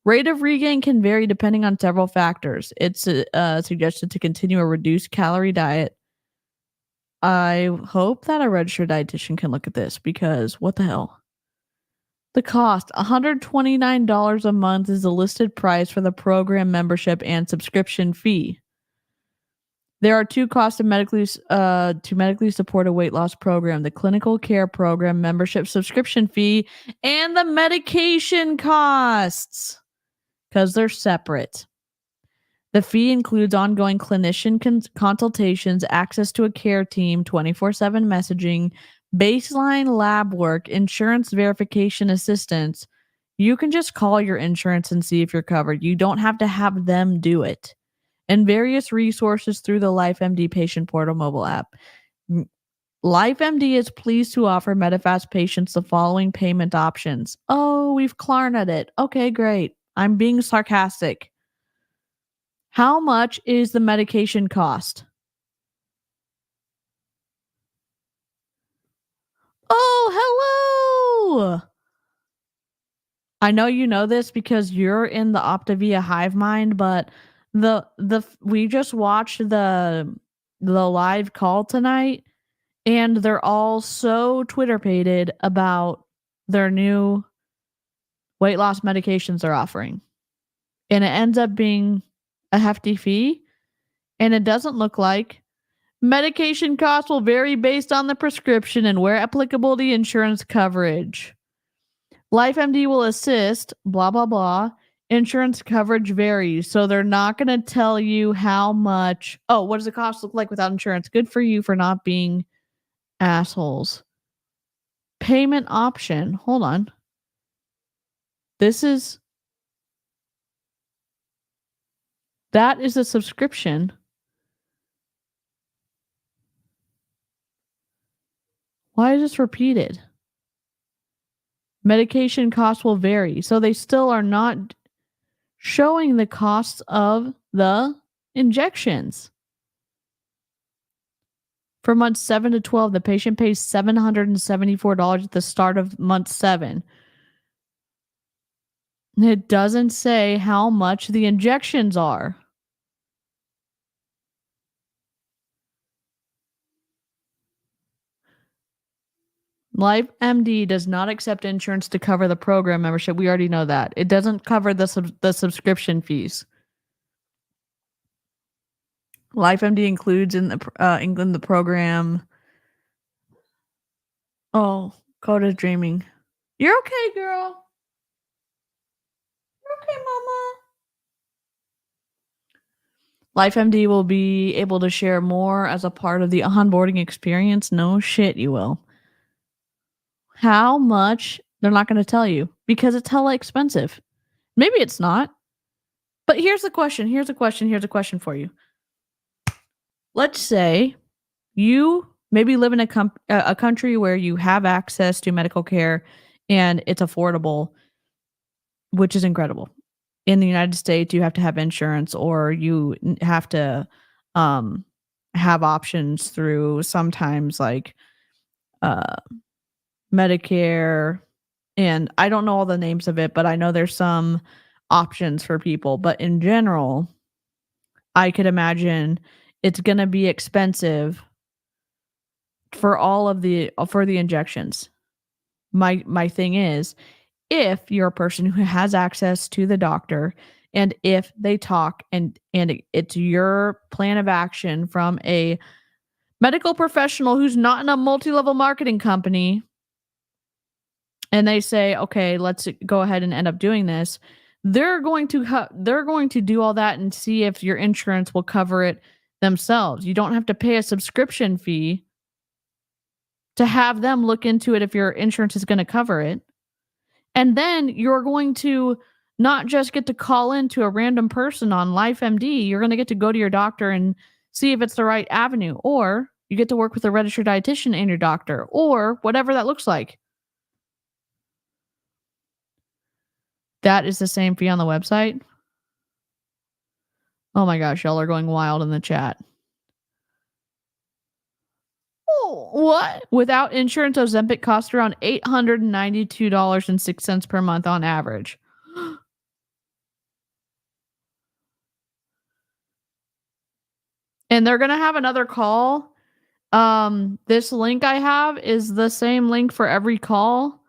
Rate of regain can vary depending on several factors. It's suggested to continue a reduced calorie diet. I hope that a registered dietitian can look at this because what the hell? The cost, $129 a month is the listed price for the program membership and subscription fee. There are 2 costs to medically support a weight loss program: the clinical care program membership subscription fee and the medication costs, because they're separate. The fee includes ongoing clinician consultations, access to a care team, 24/7 messaging, baseline lab work, insurance verification assistance. You can just call your insurance and see if you're covered. You don't have to have them do it. And various resources through the LifeMD patient portal mobile app. LifeMD is pleased to offer Medifast patients the following payment options. Oh, we've Klarna'd it. Okay, great. I'm being sarcastic. How much is the medication cost? Oh, hello! I know you know this because you're in the Opavia hive mind, but we just watched the live call tonight, and they're all so Twitter-pated about their new weight loss medications they're offering. And it ends up being a hefty fee, and it doesn't look like Medication costs will vary based on the prescription and where applicable the insurance coverage. LifeMD will assist, blah, blah, blah. Insurance coverage varies, so they're not going to tell you how much. Oh, what does the cost look like without insurance? Good for you for not being assholes. Payment option. Hold on. That is a subscription. Why is this repeated? Medication costs will vary. So they still are not showing the costs of the injections. For months 7 to 12, the patient pays $774 at the start of month 7. It doesn't say how much the injections are. LifeMD does not accept insurance to cover the program membership. We already know that. It doesn't cover the subscription fees. LifeMD includes in the program. Oh, Coda's dreaming. You're okay, girl. You're okay, mama. LifeMD will be able to share more as a part of the onboarding experience. No shit, you will. How much? They're not going to tell you because it's hella expensive. Maybe it's not. But here's the question. Here's a question for you. Let's say you maybe live in a country where you have access to medical care and it's affordable, which is incredible. In the United States, you have to have insurance or you have to have options through sometimes like Medicare, and I don't know all the names of it, but I know there's some options for people. But in general, I could imagine it's going to be expensive for the injections. My thing is, if you're a person who has access to the doctor and if they talk and it's your plan of action from a medical professional who's not in a multi-level marketing company, and they say, okay, let's go ahead and end up doing this, they're going to do all that and see if your insurance will cover it themselves. You don't have to pay a subscription fee to have them look into it if your insurance is going to cover it. And then you're going to not just get to call in to a random person on LifeMD, you're going to get to go to your doctor and see if it's the right avenue, or you get to work with a registered dietitian and your doctor, or whatever that looks like. That is the same fee on the website. Oh my gosh, y'all are going wild in the chat. Oh, what? Without insurance, Ozempic costs around $892.06 per month on average. And they're going to have another call. This link I have is the same link for every call.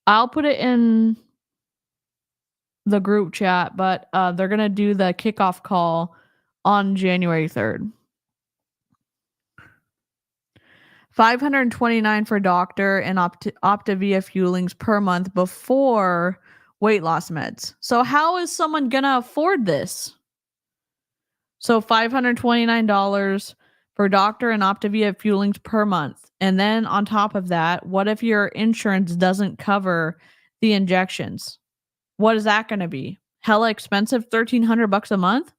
I'll put it in the group chat, but they're going to do the kickoff call on January 3rd. $529 for doctor and Opavia fuelings per month before weight loss meds. So how is someone going to afford this? So $529 for doctor and Opavia fuelings per month. And then on top of that, what if your insurance doesn't cover the injections? What is that going to be? Hella expensive, $1,300 a month?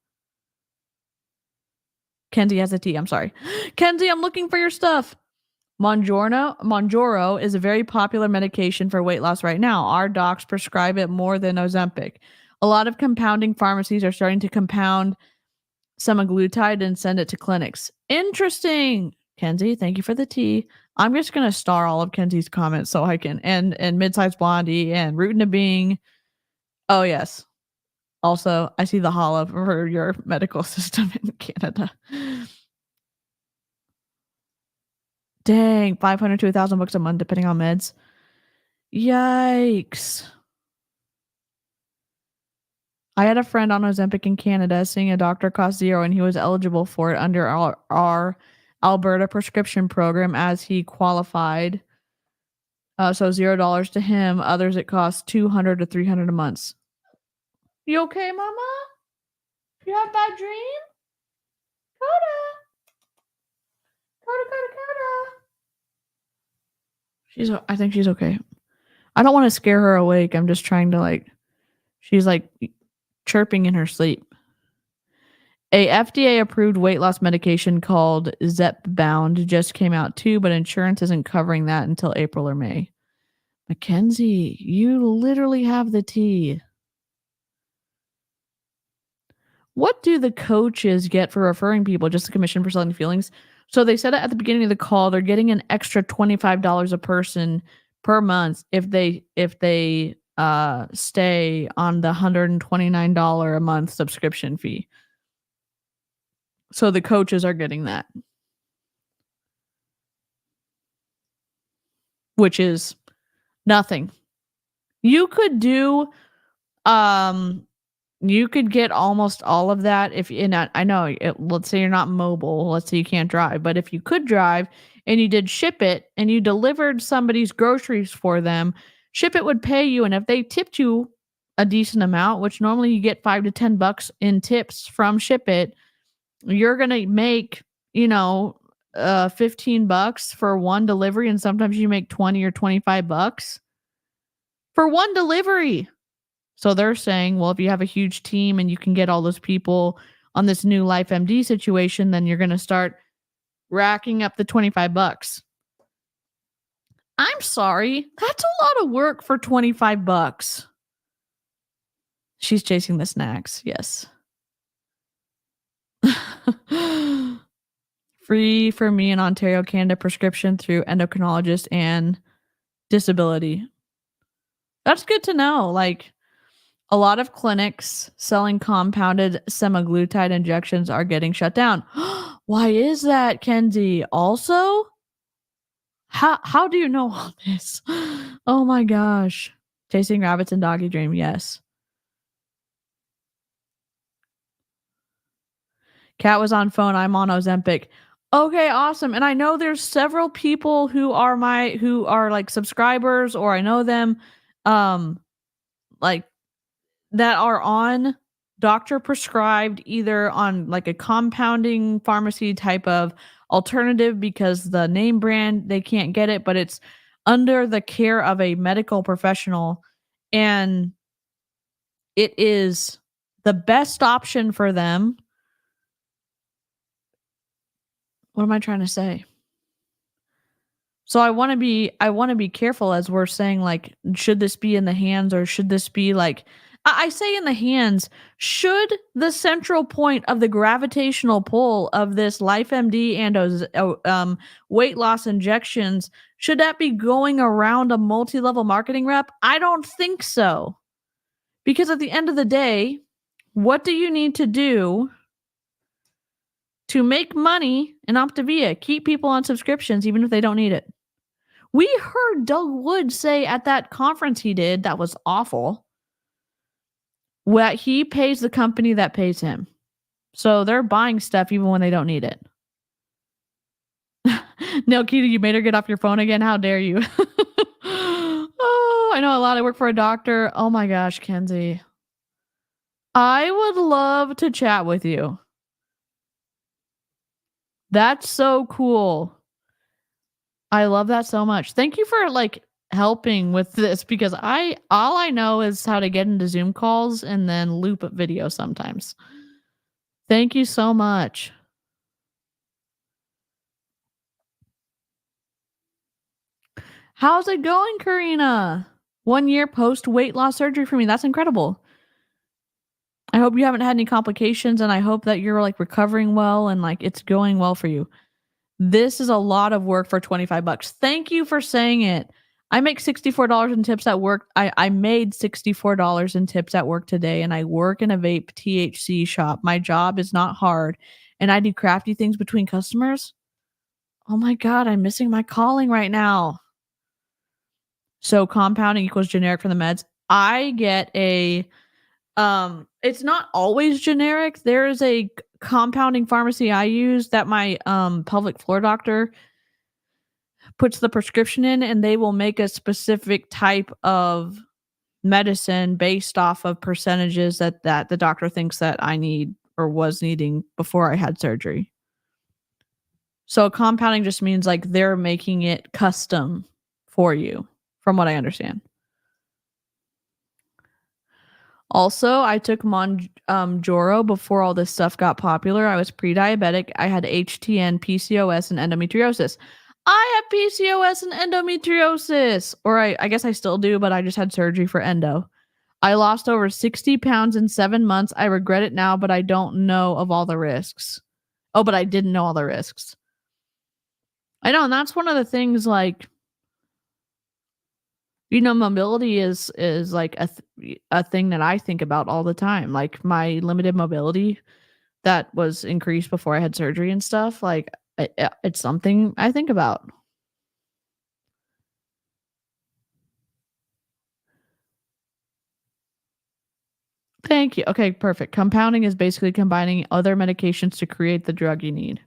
Kenzie has a T. I'm sorry. Kenzie, I'm looking for your stuff. Mounjaro is a very popular medication for weight loss right now. Our docs prescribe it more than Ozempic. A lot of compounding pharmacies are starting to compound semaglutide and send it to clinics. Interesting. Kenzie, thank you for the tea. I'm just going to star all of Kenzie's comments so I can, and Midsize Blondie and Rootin' to Bing. Oh, yes. Also, I see the holla for your medical system in Canada. Dang, $500 to $1,000 a month depending on meds. Yikes. I had a friend on Ozempic in Canada. Seeing a doctor cost $0 and he was eligible for it under our Alberta prescription program as he qualified. So $0 to him. Others it costs $200 to $300 a month. You okay, Mama? You have a bad dream? Coda. I think she's okay. I don't want to scare her awake. I'm just trying to she's chirping in her sleep. A FDA approved weight loss medication called Zepbound just came out too, but insurance isn't covering that until April or May. Mackenzie, you literally have the tea. What do the coaches get for referring people? Just a commission for selling feelings? So they said it at the beginning of the call. They're getting an extra $25 a person per month if they stay on the $129 a month subscription fee. So the coaches are getting that, which is nothing. You could do, you could get almost all of that if I know, let's say you're not mobile, let's say you can't drive, but if you could drive and you did ship it and you delivered somebody's groceries for them, ship it would pay you. And if they tipped you a decent amount, which normally you get $5 to $10 in tips from ship it, you're going to make, $15 for one delivery. And sometimes you make 20 or $25 for one delivery. So they're saying, well, if you have a huge team and you can get all those people on this new LifeMD situation, then you're going to start racking up the $25. I'm sorry. That's a lot of work for $25. She's chasing the snacks. Yes. Free for me in Ontario, Canada, prescription through endocrinologist and disability. That's good to know. A lot of clinics selling compounded semaglutide injections are getting shut down. Why is that, Kenzie? Also, how do you know all this? Oh my gosh. Chasing rabbits and doggy dream. Yes. Kat was on phone. I'm on Ozempic. Okay, awesome. And I know there's several people who are subscribers, or I know them, that are on doctor prescribed, either on a compounding pharmacy type of alternative because the name brand, they can't get it, but it's under the care of a medical professional. And it is the best option for them. What am I trying to say? So I want to be careful as we're saying, should this be in the hands or should this be I say in the hands, should the central point of the gravitational pull of this LifeMD and weight loss injections, should that be going around a multi-level marketing rep? I don't think so. Because at the end of the day, what do you need to do to make money in Opavia? Keep people on subscriptions even if they don't need it. We heard Doug Wood say at that conference he did, that was awful, what he pays the company that pays him. So they're buying stuff even when they don't need it. No, Keita, you made her get off your phone again. How dare you? Oh, I know a lot. I work for a doctor. Oh my gosh, Kenzie. I would love to chat with you. That's so cool. I love that so much. Thank you for helping with this, because all I know is how to get into Zoom calls and then loop video sometimes. Thank you so much. How's it going, Karina? 1 year post weight loss surgery for me. That's incredible. I hope you haven't had any complications, and I hope that you're recovering well and it's going well for you. This is a lot of work for $25. Thank you for saying it. I make $64 in tips at work. I made $64 in tips at work today, and I work in a vape THC shop. My job is not hard, and I do crafty things between customers. Oh my God, I'm missing my calling right now. So compounding equals generic for the meds. I get a, it's not always generic. There is a compounding pharmacy I use that my pelvic floor doctor puts the prescription in, and they will make a specific type of medicine based off of percentages that the doctor thinks that I need or was needing before I had surgery. So compounding just means like they're making it custom for you, from what I understand. Also, I took Mounjaro before all this stuff got popular. I was pre-diabetic. I had HTN, PCOS, and endometriosis. I have PCOS and endometriosis. Or I guess I still do, but I just had surgery for endo. I lost over 60 pounds in 7 months. I regret it now, but I don't know of all the risks. Oh, but I didn't know all the risks. I know, and that's one of the things, like, you know, mobility is like a thing that I think about all the time. Like my limited mobility that was increased before I had surgery and stuff. Like it's something I think about. Thank you. Okay, perfect. Compounding is basically combining other medications to create the drug you need.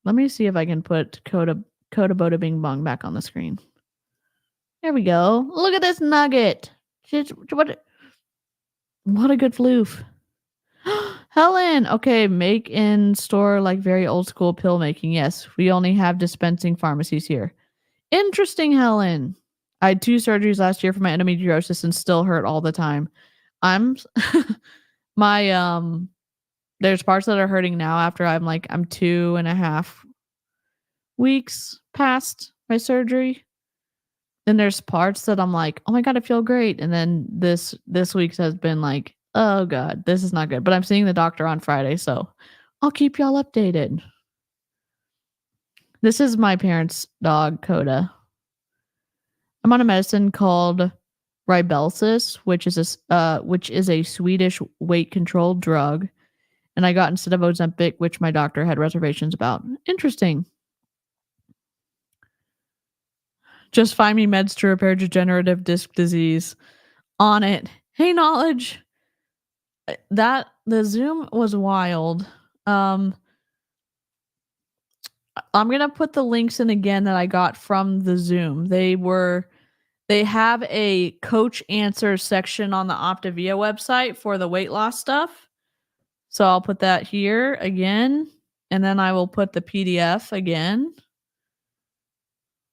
Let me see if I can put Coda Boda Bing Bong back on the screen. There we go. Look at this nugget. What a good floof. Helen. Okay, make in store like very old school pill making. Yes, we only have dispensing pharmacies here. Interesting, Helen. I had 2 surgeries last year for my endometriosis and still hurt all the time. I'm my there's parts that are hurting now after I'm 2.5 weeks past my surgery. Then there's parts that I'm like, oh my God, I feel great. And then this week's has been like, oh God, this is not good. But I'm seeing the doctor on Friday, so I'll keep y'all updated. This is my parents' dog, Coda. I'm on a medicine called Ribelsis, which is a Swedish weight control drug. And I got instead of Ozempic, which my doctor had reservations about. Interesting. Just find me meds to repair degenerative disc disease. On it. Hey, Knowledge. The Zoom was wild. I'm gonna put the links in again that I got from the Zoom. They have a coach answers section on the Opavia website for the weight loss stuff. So I'll put that here again, and then I will put the PDF again.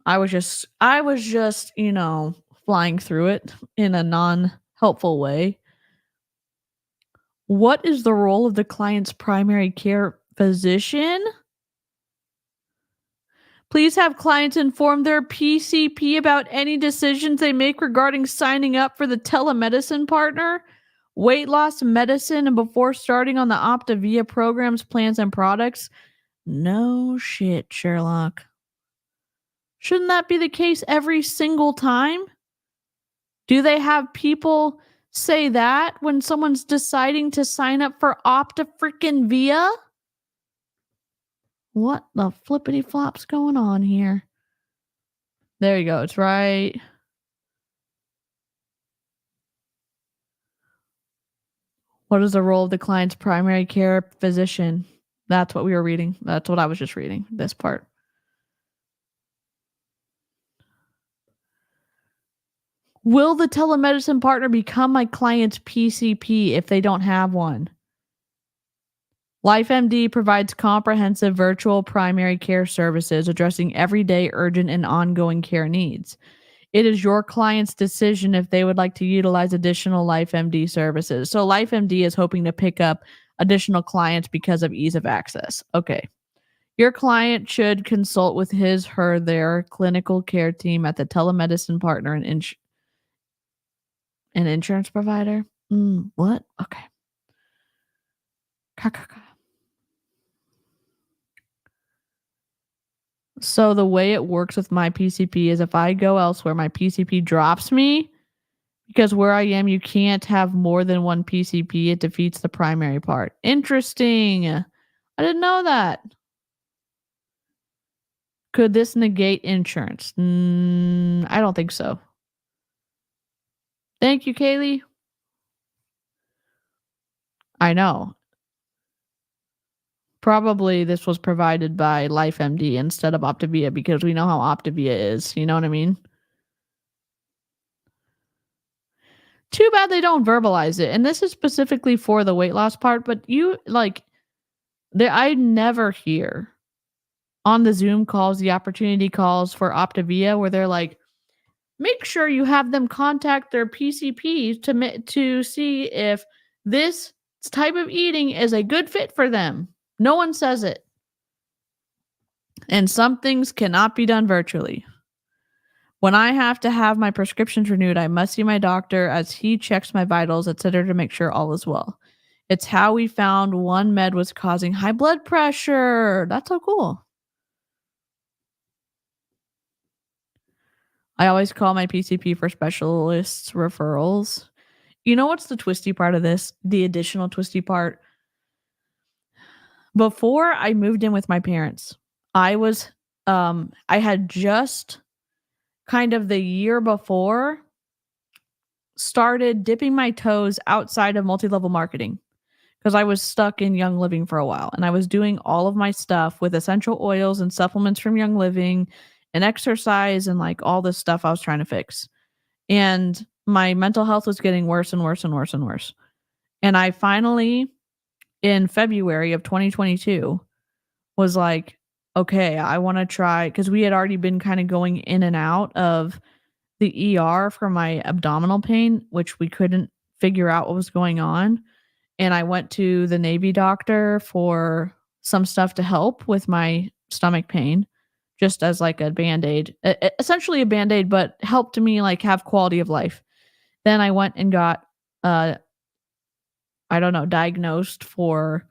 I was just, you know, flying through it in a non-helpful way. What is the role of the client's primary care physician? Please have clients inform their PCP about any decisions they make regarding signing up for the telemedicine partner, weight loss medicine, and before starting on the Opavia programs, plans, and products. No shit, Sherlock. Shouldn't that be the case every single time? Do they have people say that when someone's deciding to sign up for Opta-freaking-Via? What the flippity flop's going on here? There you go. It's right. What is the role of the client's primary care physician? That's what we were reading. That's what I was just reading, this part. Will the telemedicine partner become my client's PCP if they don't have one? LifeMD provides comprehensive virtual primary care services addressing everyday, urgent, and ongoing care needs. It is your client's decision if they would like to utilize additional LifeMD services. So LifeMD is hoping to pick up additional clients because of ease of access. Okay. Your client should consult with their clinical care team at the telemedicine partner and an insurance provider. What? Okay. So the way it works with my PCP is if I go elsewhere, my PCP drops me because where I am, you can't have more than one PCP. It defeats the primary part. Interesting. I didn't know that. Could this negate insurance? I don't think so. Thank you, Kaylee. I know. probably this was provided by LifeMD instead of Optavia because we know how Optavia is. You know what I mean? Too bad they don't verbalize it. And this is specifically for the weight loss part, but I never hear on the Zoom calls, the opportunity calls for Optavia where they're like, make sure you have them contact their PCP to see if this type of eating is a good fit for them. No one says it. And some things cannot be done virtually. When I have to have my prescriptions renewed, I must see my doctor as he checks my vitals, etc., to make sure all is well. It's how we found one med was causing high blood pressure. That's so cool. I always call my PCP for specialists referrals. You know what's the twisty part of this? The additional twisty part. Before I moved in with my parents, I had just kind of the year before started dipping my toes outside of multi-level marketing because I was stuck in Young Living for a while, and I was doing all of my stuff with essential oils and supplements from Young Living and exercise and like all this stuff I was trying to fix. And my mental health was getting worse and worse and worse and worse. And I finally, in February of 2022, was like, okay, I want to try, because we had already been kind of going in and out of the ER for my abdominal pain, which we couldn't figure out what was going on. And I went to the Navy doctor for some stuff to help with my stomach pain, just as like a Band-Aid, essentially a Band-Aid, but helped me like have quality of life. Then I went and got, diagnosed for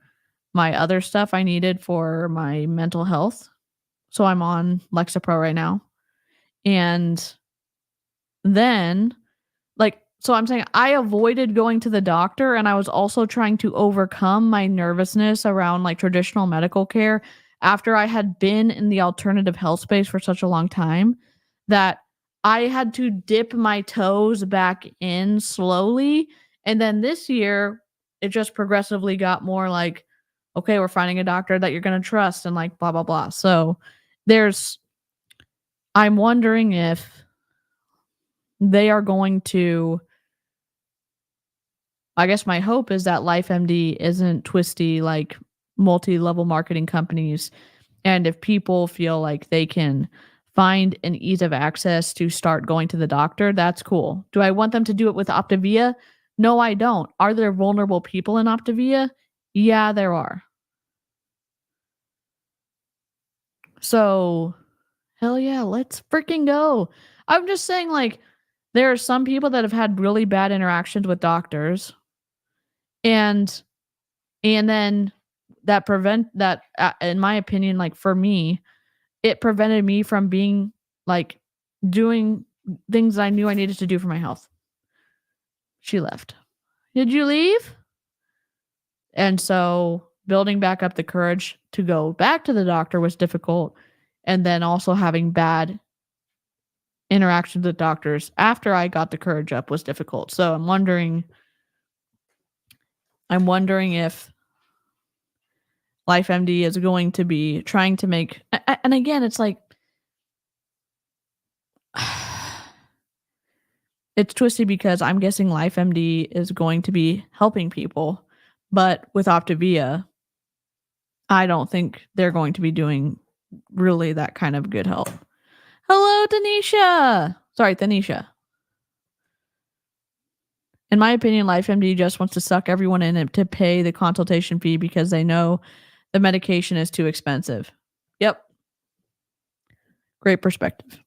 my other stuff I needed for my mental health. So I'm on Lexapro right now. And then, so I'm saying I avoided going to the doctor, and I was also trying to overcome my nervousness around like traditional medical care after I had been in the alternative health space for such a long time that I had to dip my toes back in slowly. And then this year, it just progressively got more like, okay, we're finding a doctor that you're going to trust and like blah, blah, blah. So I'm wondering if they are going to, I guess my hope is that LifeMD isn't twisty like multi-level marketing companies. And if people feel like they can find an ease of access to start going to the doctor, that's cool. Do I want them to do it with Optavia? No, I don't. Are there vulnerable people in Optavia? Yeah, there are. So, hell yeah, let's freaking go. I'm just saying, like, there are some people that have had really bad interactions with doctors. And then that in my opinion, like for me, it prevented me from being like doing things I knew I needed to do for my health. She left. Did you leave? And so building back up the courage to go back to the doctor was difficult. And then also having bad interactions with doctors after I got the courage up was difficult. So I'm wondering if LifeMD is going to be trying to make, and again, it's like, it's twisty because I'm guessing LifeMD is going to be helping people, but with Optavia, I don't think they're going to be doing really that kind of good help. Hello, Tanisha. Sorry, Tanisha. In my opinion, LifeMD just wants to suck everyone in to pay the consultation fee because they know the medication is too expensive. Yep. Great perspective.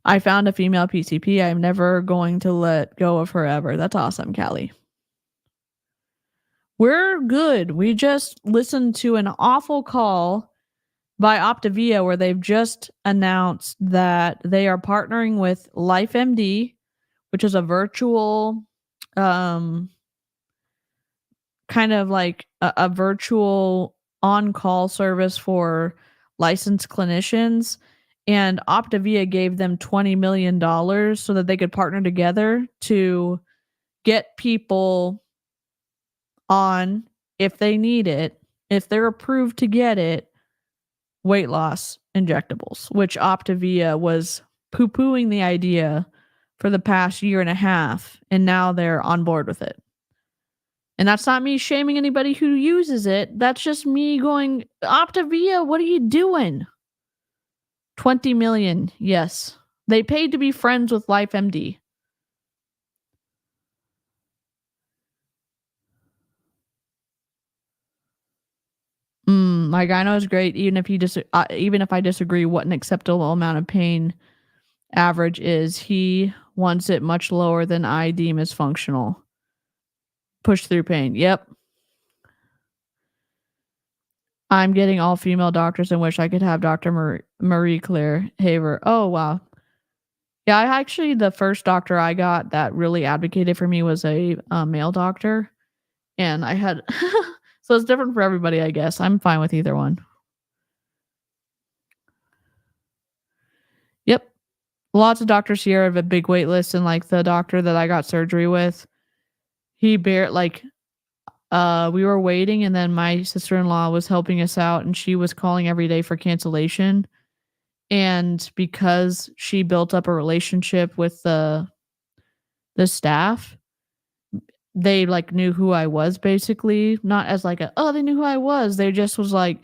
I found a female PCP. I'm never going to let go of her ever. That's awesome, Callie. We're good. We just listened to an awful call by Optavia where they've just announced that they are partnering with LifeMD, which is a virtual, kind of like a virtual on-call service for licensed clinicians. And Optavia gave them $20 million so that they could partner together to get people on, if they need it, if they're approved to get it, weight loss injectables, which Opavia was poo-pooing the idea for the past year and a half, and now they're on board with it. And that's not me shaming anybody who uses it. That's just me going, Opavia, what are you doing? 20 million, yes. They paid to be friends with LifeMD. My gyno is great, even if I disagree what an acceptable amount of pain average is. He wants it much lower than I deem as functional. Push through pain. Yep. I'm getting all female doctors and wish I could have Dr. Marie Claire Haver. Oh, wow. Yeah, the first doctor I got that really advocated for me was a male doctor. And I had, so it's different for everybody, I guess. I'm fine with either one. Yep. Lots of doctors here have a big wait list, and like the doctor that I got surgery with, we were waiting, and then my sister-in-law was helping us out, and she was calling every day for cancellation. And because she built up a relationship with the staff, they like knew who I was, basically. Not as like they knew who I was. They just was like,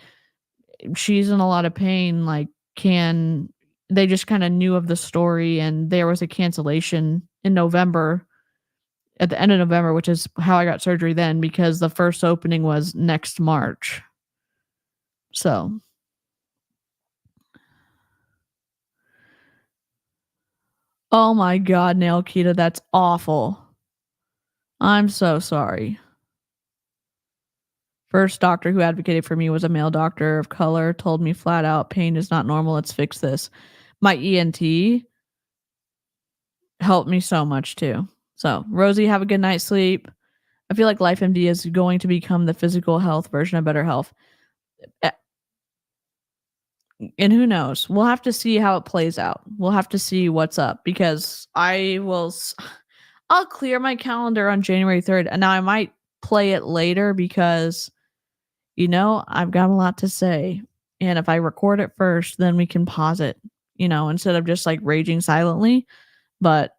she's in a lot of pain. Like, they just kind of knew of the story, and there was a cancellation in November, at the end of November, which is how I got surgery then, because the first opening was next March. So. Oh my God, Nail Kita, that's awful. I'm so sorry. First doctor who advocated for me was a male doctor of color, told me flat out, pain is not normal, let's fix this. My ENT helped me so much too. So, Rosie, have a good night's sleep. I feel like LifeMD is going to become the physical health version of Better Health. And who knows? We'll have to see how it plays out. We'll have to see what's up, because I'll clear my calendar on January 3rd. And now I might play it later because, I've got a lot to say. And if I record it first, then we can pause it, instead of just like raging silently. But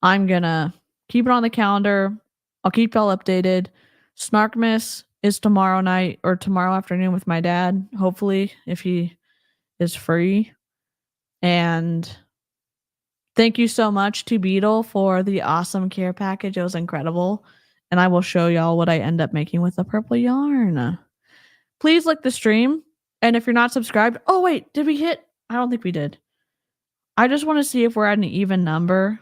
I'm going to keep it on the calendar. I'll keep y'all updated. Snarkmas is tomorrow night or tomorrow afternoon with my dad, hopefully, if he is free. And thank you so much to Beetle for the awesome care package. It was incredible. And I will show y'all what I end up making with the purple yarn. Please like the stream. And if you're not subscribed, oh wait, did we hit? I don't think we did. I just want to see if we're at an even number.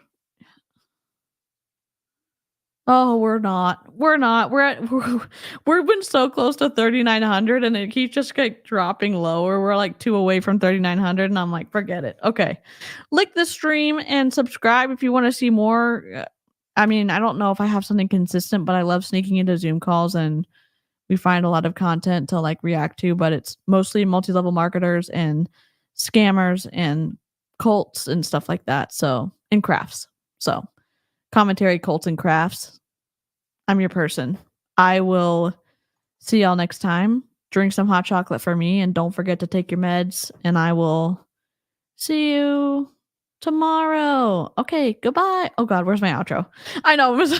Oh, we're not. We've been so close to 3,900 and it keeps just like dropping lower. We're like 2 away from 3,900 and I'm like, forget it. Okay. Like the stream and subscribe if you want to see more. I mean, I don't know if I have something consistent, but I love sneaking into Zoom calls and we find a lot of content to like react to, but it's mostly multi-level marketers and scammers and cults and stuff like that. So, and crafts. So, commentary, cults, and crafts. I'm your person. I will see y'all next time. Drink some hot chocolate for me and don't forget to take your meds, and I will see you tomorrow. Okay, goodbye. Oh God, where's my outro? I know, Miss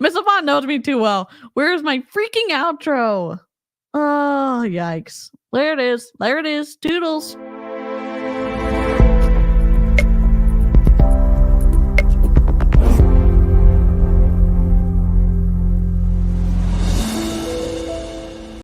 Yvonne knows me too well. Where's my freaking outro? Oh, yikes. There it is. There it is. Toodles.